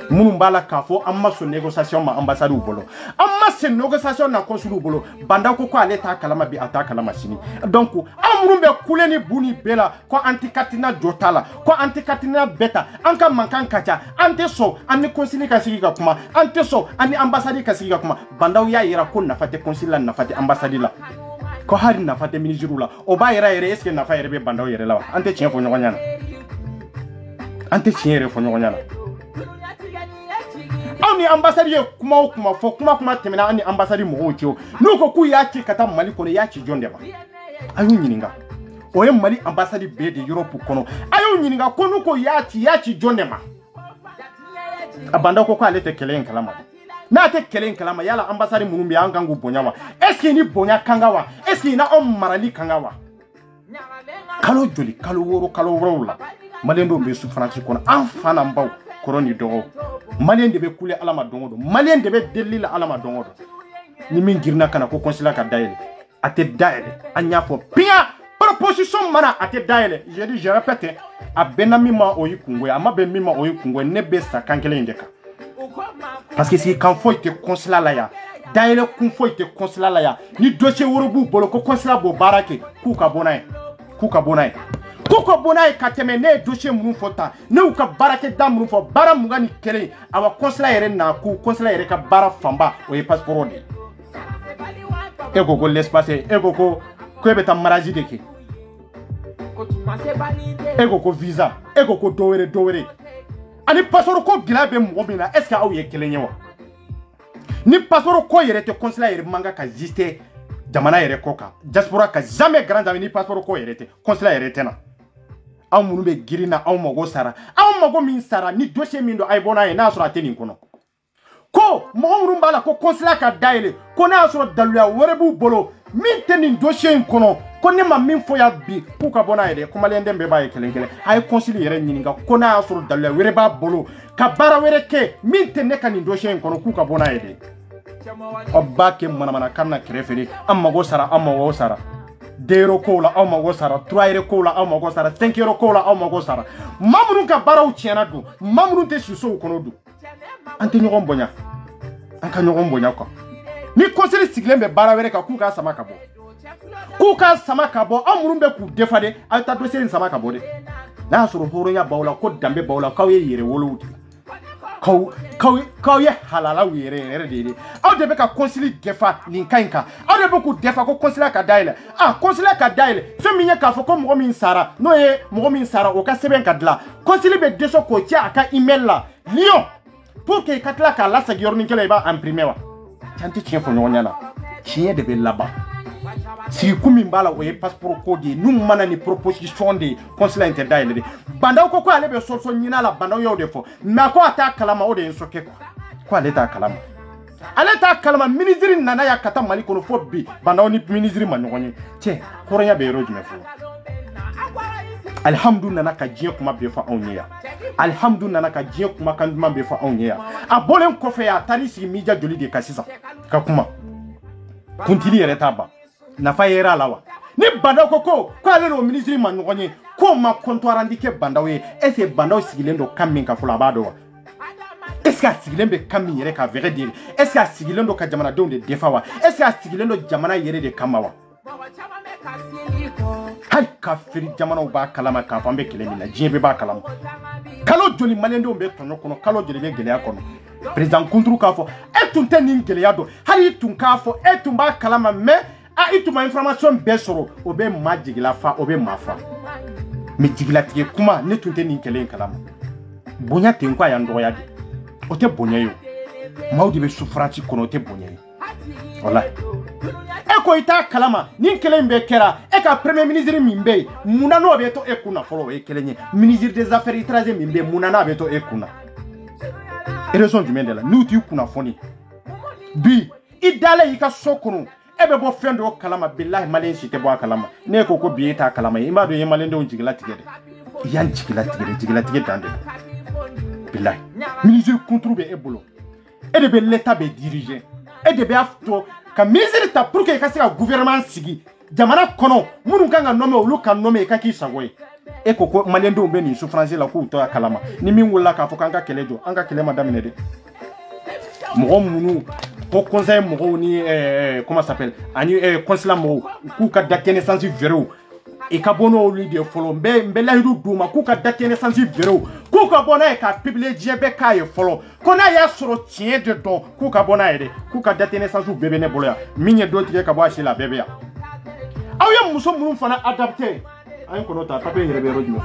munu bala kafo amma so négociation ma ambassade u bolo amma se négociation na consul u bolo banda ko ale ta kalama bi ata kalama sini donc amuru be kuleni buni bela ko antikatina jotala ko antikatina beta anka mankan kacha ante so ani consul ka sigi ka kuma ante so ani ambassade ka sigi ka kuma banda ya yira ko nafate consul la nafate ambassade la ko hari nafate ministre la o ba yira yere est-ce que nafa yere be banda yere la ante chien fo nyogonyana ante chien yere fo nyogonyana ani ambassade ye kuma fo kuma temena ani ambassade mo ocho nuko ku yachi kata mali kono yachi jonde ba ayu nyininga oye mali ambassade be de Europe kono ayu nyininga kono ko yachi jonde ma abanda ko ale te kelen kalama na te kelen kalama yala ambassade munumbi angangu bonyawa est-ce que ni bonya kangawa est-ce que na on marali kangawa kalo joli kalo woro la malendo be souffrance kono enfana mbaw koroni dogo malien de be kule alama dongo do malien de be delila alama dongo do ni min girna kana ko consulat ka daele ate daele anya fo pia proposition mana ate daele je dis je répète a benami ma oyikungwe ama be mi ma oyikungwe ne be sa kankele indeka parce que si kan fo te consulat la ya daele kun fo te consulat la ya ni dossier worobu bolo ko consulat bo barake ku ka bonaye koko bona e kateme ne dossier mun fota ne u ka barake da mun fo bara mugani kele awa consulat yere na ku consulat yere ka bara famba o e passeport de e gogo l'espace e gogo ko beta maraji de ke e gogo visa e gogo dowere ani passeport ko gila be mo bina est ce que aw ye kele nyewa ni passeport ko yere te consulat yere manga ka juste jamana yere koka diaspora ka jamais grand ami ni passeport ko yere te consulat yere te na aw munu be girina aw mago sara aw mago min sara ni dossier min do ay bona e na sura tenin kono ko mo munu bala ko consulat ka daile ko na sura daluya werebu bolo min tenin dossier kono ko ne ma min foya bi ku ka bona e ko malende be baye kelenkele ay consulat yere nyininga ko na sura daluya wereba bolo ka bara wereke min tenne kan dossier kono ku ka bona e obake mana kanna krefere amma go sara amma wo sara dero kola amma go sara 3 kola amma go sara 5 kola amma go sara mamunu ka baraw tiena du mamunu te suso kono du ante nyogon bonya anka nyogon bonya ko ni conseil siglembe barawere ka kuka sama kabo amuru be ku defade alta do sen sama kabo de na suru horo ya bawla ko dambe bawla kawe yere woludi kaw ye halala were de aw de be ka conseil defa linkainka aw de be ku defa ko conseil ka daile conseil ka daile so minye ka fo ko mo min sara no ye mo min sara o ka seben ka dla conseil be deso ko tia aka email la lion pour que katla ka la sa giorni kele ba imprimer wa tanti tien fo nyona tien de be là-bas si kumi mbala o ye passeport ko de num mana ni proposition de consulat interdaile de banda ko ale be so nyina la banda yo de fo na ko ata kalama o de nsoke ko ale ta kalama ministre nana ya kata mali kono fo bi banda ni ministre manonye tie koronya be roju me fo alhamdulillah naka jiye kuma be fa onye alhamdulillah naka jiye kuma kan ma be fa onye a bolen ko fe ya tarisi mija joli de kasisa ka kuma kuntili yere taba na fa yera lawa ni bandaw ko ale no ministre man ngogne ko ma comptoir indiqué bandaw ye est ce bandaw sigilen do kam min ka fula bado wa est ce que sigilen be kam min yere ka vrai dire est ce que sigilen do ka jamana don de defa wa est ce que sigilen do jamana yere de kamawa hay kafiri jamana ba kalama ka fambe kelemina jibe ba kalama kalo joli malendo be tonyo kono kalo joli be gele akono président Kunturu ka fo etunte nin gele ado hari tun ka fo etumba kalama me a ituma information be soro obe majigila fa obe mafa mi jigila tige kuma ne tunte nin gele kalama bonya te nkwa ya ndo ya de o te bonya yo maudi be souffrance kono te bonya yo wallahi eko ita kalama nin kele mbe kera e ka premier ministre mimbe munano be to ekuna folo e kelenye ministre des affaires étrangères mimbe munana be to ekuna raison du mendela nous tu kuna foni bi idala yika sokunu ebe bo fendo kalama billahi malen site bo kalama ne ko ko bi ta kalama ima do yemalen do jigila tigede yan jigila tigede dande billahi ministre contrôle ebolo et de l'état be diriger et de be afto ka ministre ta pour que ka se gouvernement sigi jamana kono munu kanga nome olu kan nome ka ki sagoy e ko malendo be ni souffrance la ko to kalama ni min wala ka fo kanga kelejo anga kele madame ne de mo munu ko conseil mo ni comment ça s'appelle ani conseil mo ku ka date naissance vero e ka bono olu de folo mbe la hidu duma ku ka date naissance vero ku ka bona e ka publier jebe ka e folo kona ya soro tien de don ku ka bona e de ku ka date naissance bebe ne bolo ya minye do tige ka bo ashi la bebe ya awya muso munu fana adapter ay kono ta tapé rebe ro jimo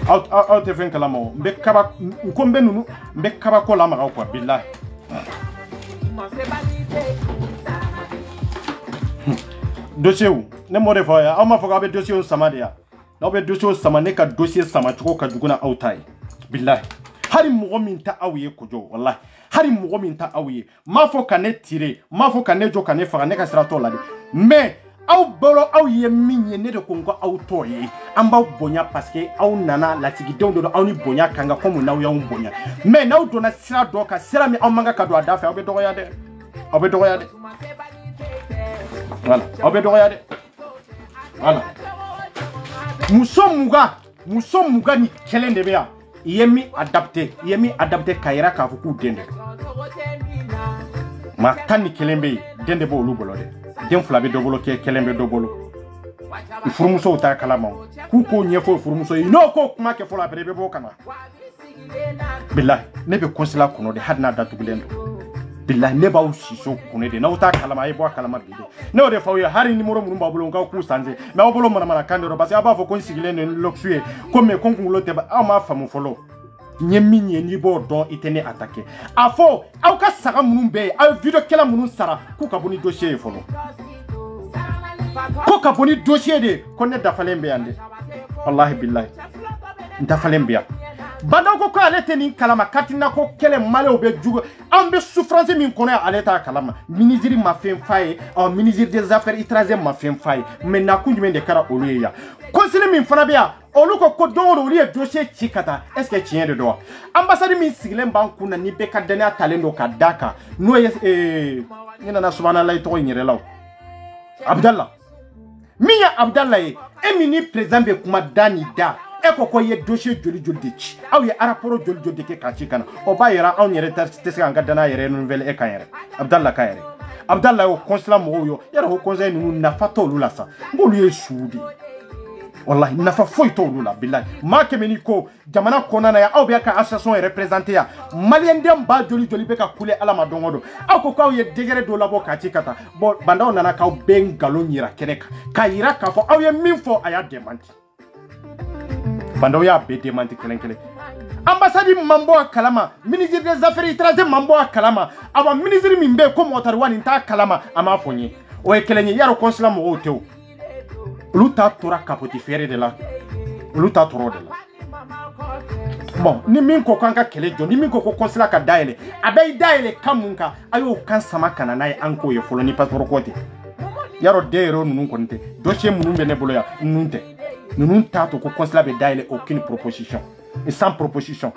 out te fen kala mo be kaba ko be nunu be kaba ko la ma ko billahi dossier ou ne mo refa ya ama foga be dossier o sama dia no be dossier o sama ne ka dossier sama chiko ka duguna outai billahi hari mo min ta awiye kojo wallahi hari mo min ta awiye ma fo ka ne tire ma fo ka ne jo ka ne faga ne ka sira to la de mais aw bolo aw ye minye ne de kongo aw toye amba bonya parce que aw nana la tigi do aw ni bonya kanga ko mun na ya bonya mais naw dona sira do ka sira mi aw manga ka do adafa aw be do ya de voilà aw be do ya de voilà muso muga ni kelende be ya yemi adapter kayira ka fu ku dende ma tani kelembe dende bo lu bolo de den flabe do bolo ke kelembe do bolo ifurumuso ta kalama ku ko nyefo ifurumuso ino ko kuma ke fola brebe bo kana billahi ne be konsila kuno de hadna datu gulendo billahi ne ba usiso kuno de na uta kalama ay bo kalama bide ne o de fawo hari ni moro mun ba bolo nga ku sanze me bolo mana kandero basi aba fo konsigile ne loksue comme konkungulo te ba ama famu folo nyemi ni bo don itene attaquer afo aw ka saka munun be aw video kala munun sara ku ka boni dossier folo ko ka boni dossier de ko ne dafalen be ande wallahi billahi dafalen be banda ko ale teni kalama katina ko kele male obe jugo ambe souffrance min kono ale ta kalama ministre ma fen faye au ministre des affaires étrangères ma fen faye mais na kunjume de kara oluya conseiller min fana be ya oluko ko don olu ye dossier chikata est ce que tient de droit ambassade min sigilen banku na ni be ka dana talendo ka daka no ye nina na subhanallah to nyire law abdallah miya abdallah e mini président be kuma dani da eko ko ye dossier joli de ci aw ye rapport joli de ke ka ci kana o ba yera aw nyere tese nga dana yere nouvelle e kayere abdallah kayere abdallah o consulat mo yo yera ho conseil nu na fato lula sa ngolu ye sudi wallahi nafa foy to lula billahi ma kemeni ko jamana konana ya aw be ka association représenter ya malien dem ba joli be ka kule ala ma dongodo aw ko kaw ye degere do labo ka ci kata bo banda on nana kaw ben galo nyira keneka ka yira ka fo aw ye min fo aya demanti banda ya be demanti kelenkele ambassade mambo kalama ministre des affaires étrangères mambo kalama aba ministre mimbe ko motar wani ta kalama ama fonye o ekelenye yaro consulat mo hotel luta tora kapoti fere de la luta toro de la bon ni min ko kanka kele jo ni min ko consulat ka daile abay daile kamunka ayo kan sama kana nay anko ye folo ni passeport kote yaro deero nunu konte dossier munun be ne bolo ya nunun tato ko consulat be daile aucune proposition et sans proposition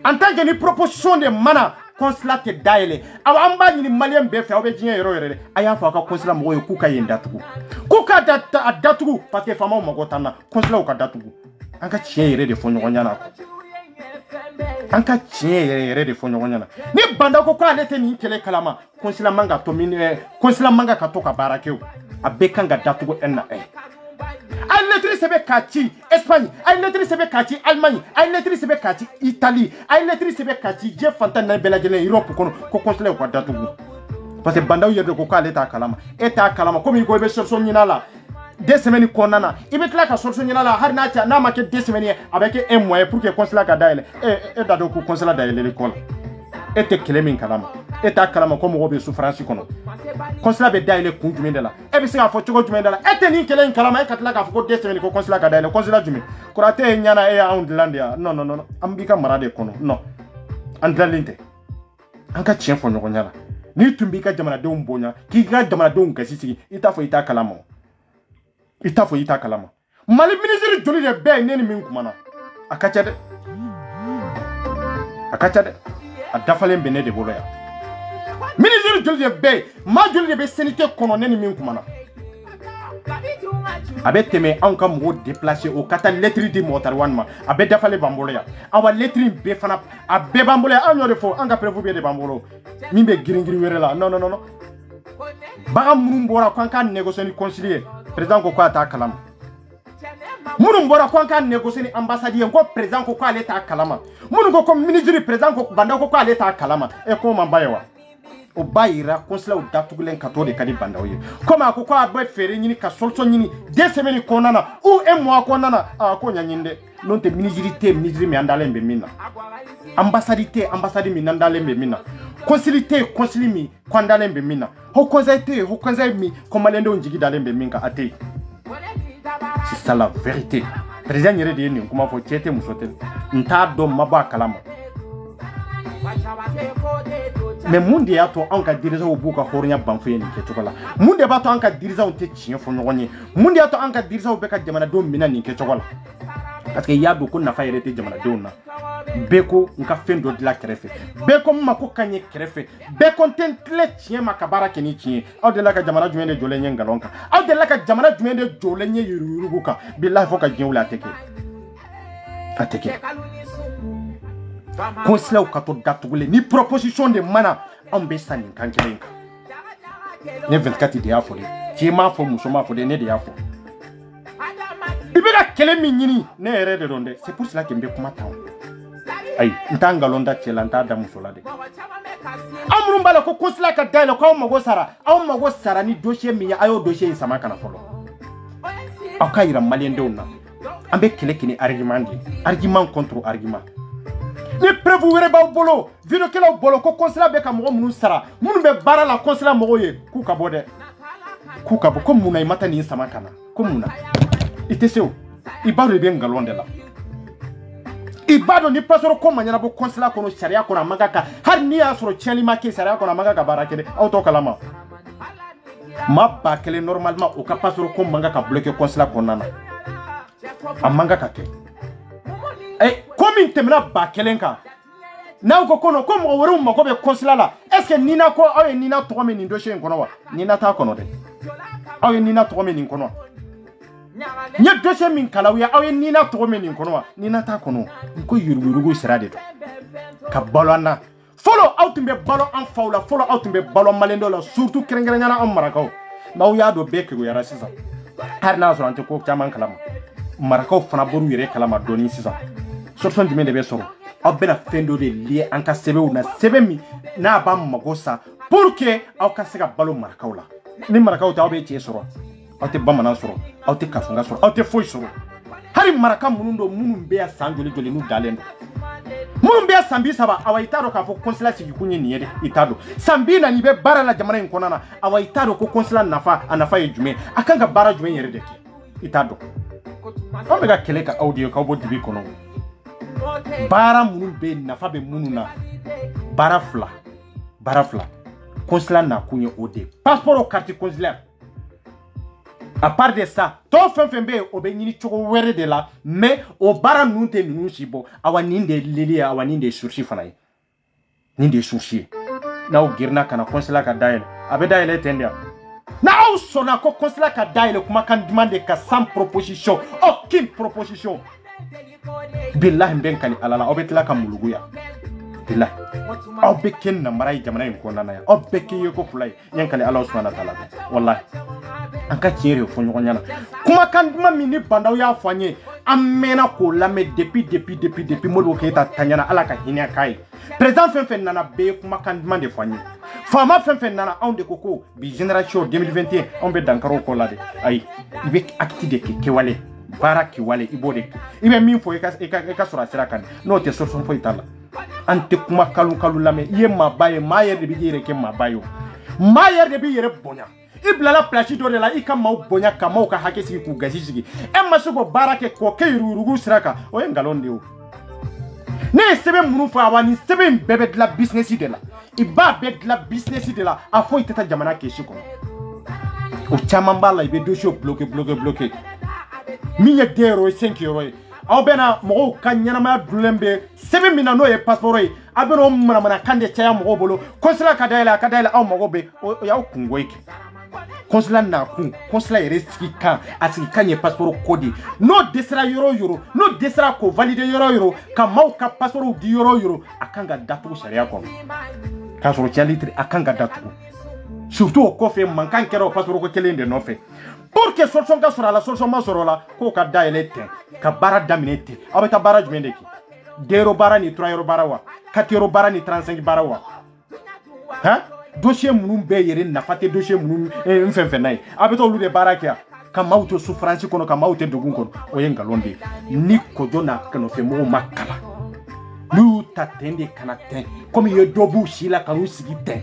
en tant que ni proposition de mana consulat te daele awa amba ni malien be fe obe jinye yero yere aya fa ka consulat mo ku ka yenda tugu ku ka datugu parce que fama mo gotana consulat ka datugu anka chie yere de fonyo nyana ko anka chie yere de fonyo nyana ni banda ko kwa lete ni kele kalama consulat manga to mine consulat manga ka to ka barakeu abekanga datugu enna ay lettre sebe kati Espagne ay lettre sebe kati Allemagne ay lettre sebe kati Italie ay lettre sebe kati je fantan na belajele Europe kono ko consulat ko datugu parce que bandaw yede ko kale ta kalama eta kalama comme ko be sorso nyina la 2 semaines konana ibe tla ka sorso nyina la har na ta na ma ke 2 semaines avec un mois pour que consulat ka daile e da do ko consulat daile l'école ete kelemin kalama eta kalama ko mo be souffrance kono consulat be daile kun jumende la e be se ga fo chogo jumende la ete ni kelen kalama e katla ka fo ko 2 semaines ko consulat ka daile consulat jumi ko ate nyana e Andlandia non ambika marade kono non Andlalinte anka chien fo nyoko nyala ni tumbi ka jamana de umbonya ki ga jamana de unkasisi ita fo ita kalama mali ministre joli de be neni min kumana akacha de adafalen bene de bolo ya ministre joli de be ma joli de be senite kono neni min kumana abe teme anka mo déplacer au kata lettre di motar wanma abe dafale bambolo ya awa lettre be fana abe bambolo ya anyo de fo anka prevu be de bambolo min be giringiri were la non baga munum bora ko anka négocier ni concilier président ko ata kalama munum bora ko anka négocier ni ambassadeur ko président ko ale ta kalama munum ko comme ministre président ko banda ko ale ta kalama e ko mambayewa o bayira consulat o datugulen katode kadi banda oye comme ko abwe fere nyini ka solution nyini 2 semaines konana ou 1 mois konana ko nyanyinde non te ministre mi andalembe mina ambassade mi nandalembe mina consulité mi kwandalembe mina ho conseil mi komalende onjigi dalembe minka ate c'est ça la vérité président yere de ni kuma fo tiete musotel nta do maba kalama mais mundi ya to an ka diriza o buka hornya banfuye ni ke chokola mundi ba to an ka diriza o te chien fo nyonye mundi ya to an ka diriza o be ka jamana do mina ni ke chokola parce que ya do ko na fa yere te jamana do na beko nka fendo de la krefe beko mako kanye krefe beko tentle chien makabara keni chien aw de la ka jamana jumende jolenye ngalonka aw de la ka jamana jumende jolenye yururubuka billahi foka jinwula ateke consulat ka to datugule ni proposition de mana ambesani kankelenka ne 24 de afo de ti ma fo muso ma fo de ne de afo ibega kele minyini ne ere de donde c'est pour cela que mbe kuma taw ay ntanga londa chelanta da muso la de amrun bala ko consulat ka daile ko mago sara ni dossier minya ayo dossier sama kana folo akayira malien dewna ambe kele kini argument contre argument ni preuve were ba bolo video kela bolo ko consulat be ka mo munu sara munu be bara la consulat mo ye ku ka bode ku ka bo ko muna imata ni sama kana ko muna iteseo ibaro be ngalonde la ibado ni pasoro ko manyana bo consulat kono sharia kono magaka har ni asoro cheli make sharia kono magaka barakede auto kalama mabba kele normalement o ka pasoro ko magaka bloquer consulat kono nana amangaka ke comme temna ba kelenka na ko kono comme o woro mako be consulat la est ce que nina ko awe nina to me ni dossier kono wa nina ta kono de awe nina to me ni kono nya dossier min kalawiya awe nina to me ni kono wa nina ta kono ko yurugo sirade to ka balona follow out be balo en fawla follow out be balo malendo la surtout krengere nyana am marakaw naw ya do beke go yara sisa har na so ante ko chaman kalama marakaw fana boru yere kalama doni sisa sorson di mende be soro abena fendo de lié en ka sebe na sebe mi na ba magosa pour que aw ka sega balo marakaw la ni marakaw ta be tie soro aw te bamana soro aw te kafunga soro aw te foy soro hari maraka munundo munum be ya sanjoli joli nu dalendo munum be ya sambi saba awaitaro ka fo consulat sigi kunye niede itado sambi na ni be bara la jamana nkonana awaitaro ko consulat nafa anafa yejume akanga bara jume yere deke itado omega keleka audio ka bo dibi kono bara munum be nafa be mununa bara fla consulat na kunye ode passeport au carte consulaire. À part de ça, ton fembe obéni choko were de la, mais au bara nunte nusibo, awaninde lili awaninde sursi fanay. ni de souci n'aw girna kana consulat ka daile abe daile tendia n'aw sona ko consulat ka daile kuma kan demander ka sans proposition aucune proposition billahi ben kani alala obetla ka muluguya billahi obeken na marai jamana in kona na ya obeke yeko fulai yankali Allah subhanahu wa ta'ala wallahi anka tiere fo nyonyana kuma kan duma mini bandaw ya fanye amena ko lame depuis modo ke ta tanyana ala ka hinya kai président fen nana be kuma kan duma de fanye fama fen nana on de koko bi génération 2021 on be dankaro ko lade ay ibe akti de ke wale baraki wale ibode ibe min fo e ka sura sira kan no te so fo itala ante kuma kalu lame ye mabaye mayer de bi yere ke mabayo mayer de bi yere bonya ibla la place do de la ika maw bonya ka maw ka hake sigi ku gaji sigi e masugo barake ko ke rurugu siraka o engalonde o ne sebe munu fa wani sebe bebe de la business de la iba be de la business de la afo itata jamana ke shiko o chama mbala ibe dossier bloqué minya dero 5 euro aw bena mo kanyana ma dulembe 7 mina no e passeport e abeno mana kande chaya mo bolo consulat ka daila aw mo be ya kungoiki consulat na ku consulat restiki kan asiki kanye passeport code no desra euro no desra ko valider euro ka maw ka passeport di euro akanga datu sharia ko ka so chalitri akanga datu surtout ko fe mankan kero passeport ko kelende no fe pour que solution ka sura la solution ma sura la ko ka daile ten ka bara daminete abeta bara jumende ki dero bara ni 3 euro bara wa 4 euro bara ni 35 bara wa ha dossier munun be yere na fate dossier munun mfen nay abeto lu de bara kia ka mauto souffrance kono ka mauto dogun kono o yenga londe ni ko dona kano fe mo makala lu tatende kana ten comme ye dobu shila kanu sigite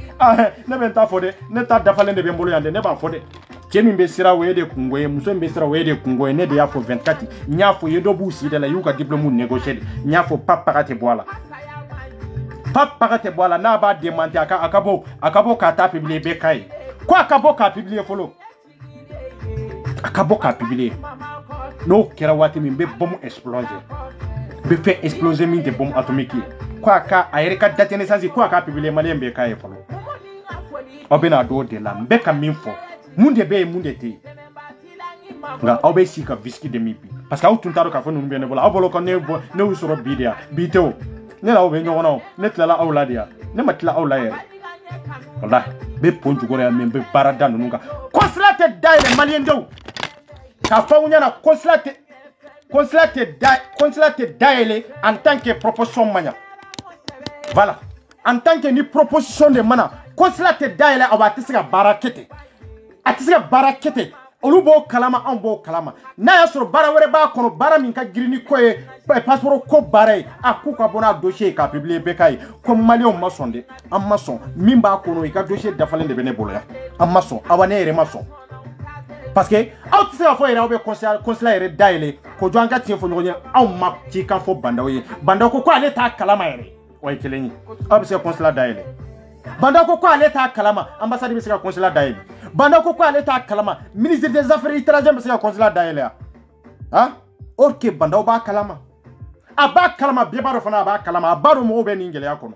ne ben ta fode ne ta dafalende be mbolo yande ne ba fode Kemi mbesira wede kungoye, muso mbesira wede kungoye, ne de ya fo 24, nyafo yedo busi de la yuka diplôme négocié, nyafo papakate boala. Papakate boala na ba demande akabo kata publier bekai. Quoi akabo ka publier follow? Akabo ka publier. No kera wati mbe bombe exploser. Be fait exploser min de bombe atomique. Quoi ka ayereka date naissance quoi ka publier malien bekai follow. Obena do de la mbeka minfo. Munde be munde te nga awbe sika viski de mipi parce que aw tuntaro ka fo nunu bene bola abolo ko ne usoro bidia biteo ne la awbe nyono ne tla awladia ne matla awlaye wallahi be ponju gore ya membe barada nunu nga consulate daile malien dew ka fa wunya na consulate daile en tant que proposition mania voilà en tant que ni proposition de mana consulate daile awati sika barakete atisiga barakete olubo kalama ambo kalama na yasoro bara were ba kono bara min ka girini ko e passeport ko bare akuka bona dossier ka publier bekai ko malion masonde am mason min ba kono e ka dossier dafalende bene boloya am mason awane ere mason parce que autisa fo ere obe consulat ere daile ko jwanga tie fo nyonya aw ma ti kan fo banda ko ale ta kalama ere o ekeleni abise consulat daile banda ko ale ta kalama ambassade bi se consulat daile banda ko ale ta kalama ministre des affaires étrangères bi se consulat daile ha orke banda ba kalama aba kalama bi baro fana aba kalama abaro mo be ningele yakono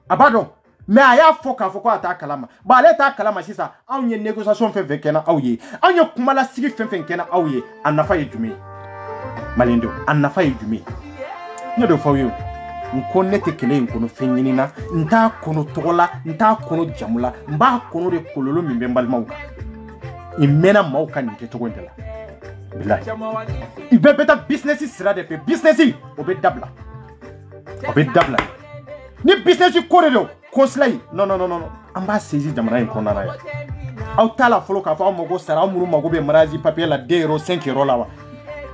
abado mais aya foka foko ata kalama ba ale ta kalama sisa anye négociation fe vekena awye anye kumala sigi fe kena awye anafa yejumi malindo anafa yejumi nyodo fawo nkonne te kele nkono fenyinina nta kono togola nta kono jamula mba kono de kololo mimbe mbalmaw imena mawka ni te togondela billahi ibe beta business sira de pe business obe dabla ni business ko redo consulat non amba saisi jamana nkona na ya autala folo ka fa amogo sara amuru magobe marazi papier la 2 euros 5 euros lawa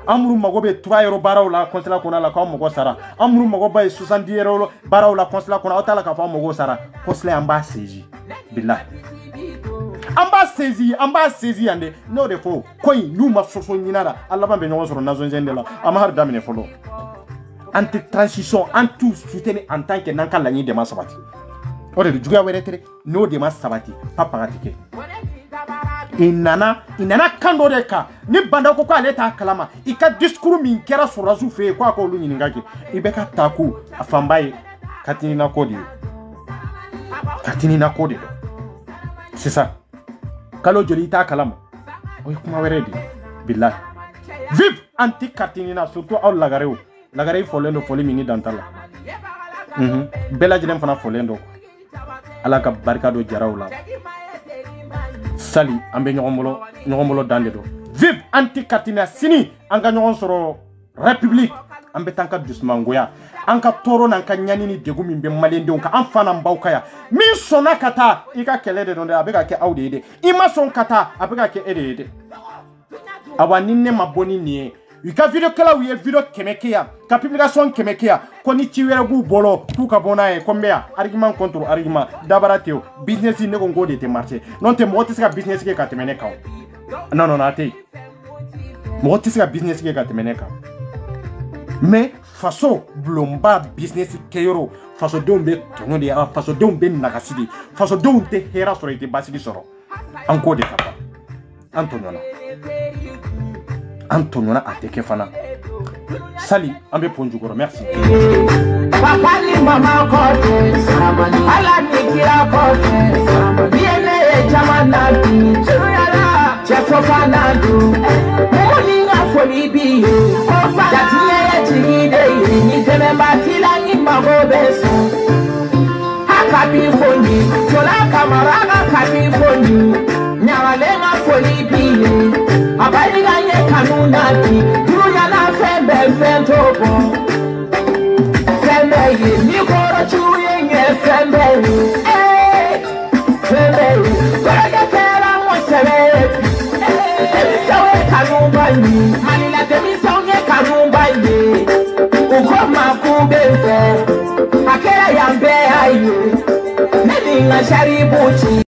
amuru magobe 3 euros baraw la consulat kona la ka amogo sara amuru magobe 70 euros baraw la consulat kona autala ka fa amogo sara consulat amba saisi billahi amba saisi ande no de fo koy numa soso nyinara Allah bambe nyon soro nazo njendela ama har damine folo anti transition en tout soutenir en tant que nanka la ni de masabati ore du juga weretere no de masabati papa gatike inana kando de ka ni banda ko ale ta kalama ika discours min kera surazu fe ko lu nyiningaki ibeka taku afambaye katina kodi Katinina ko de do c'est ça kalo joli ta kalama o kuma wéré di billahi vive anti katinina surtout aw lagare folendo foli mini dantala bela jelen fana folendo ala ka barka do jarawla sali ambe ñogomolo dande do vive anti katina sini anga ñogon soro république ambe tanka dusmangoya anka toro nan ka nyani ni degu min be malende ka amfana mbawkaya min sona kata ika kele de donde abeka ke awde ima son kata abeka ke ede awani ne maboni ni ika video kala wiye video kemekia ka publication kemekia ko ni ciwere bu bolo ku ka bona e kombea argument contre argument dabarateo business ne ko ngode te marché non te moti ska business ke ka temene kaw non ate moti ska business ke ka temene kaw mais faso blomba business keyoro faso dombe tono de faso dombe nakasidi faso dombe hera soro ite basidi soro anko de papa Antonona ateke fana sali ambe ponjugoro merci papa ni mama kote samani ala nikira kote biene jamana bi tuyala chefo fanadu moni ngafoli bi jatiye jide ni teme batila ni magobeso akabi foni tola kamara akabi foni nyawale ngafoli bi abali ganye kanunati tuyala fembe fentobo fembe ni koro chuye nge fembe fembe kora kera mosebe sawe kanumbanyi malila temisaunye kanumbanyi ukoma kubeze akera yambe aye neni ngasharibuchi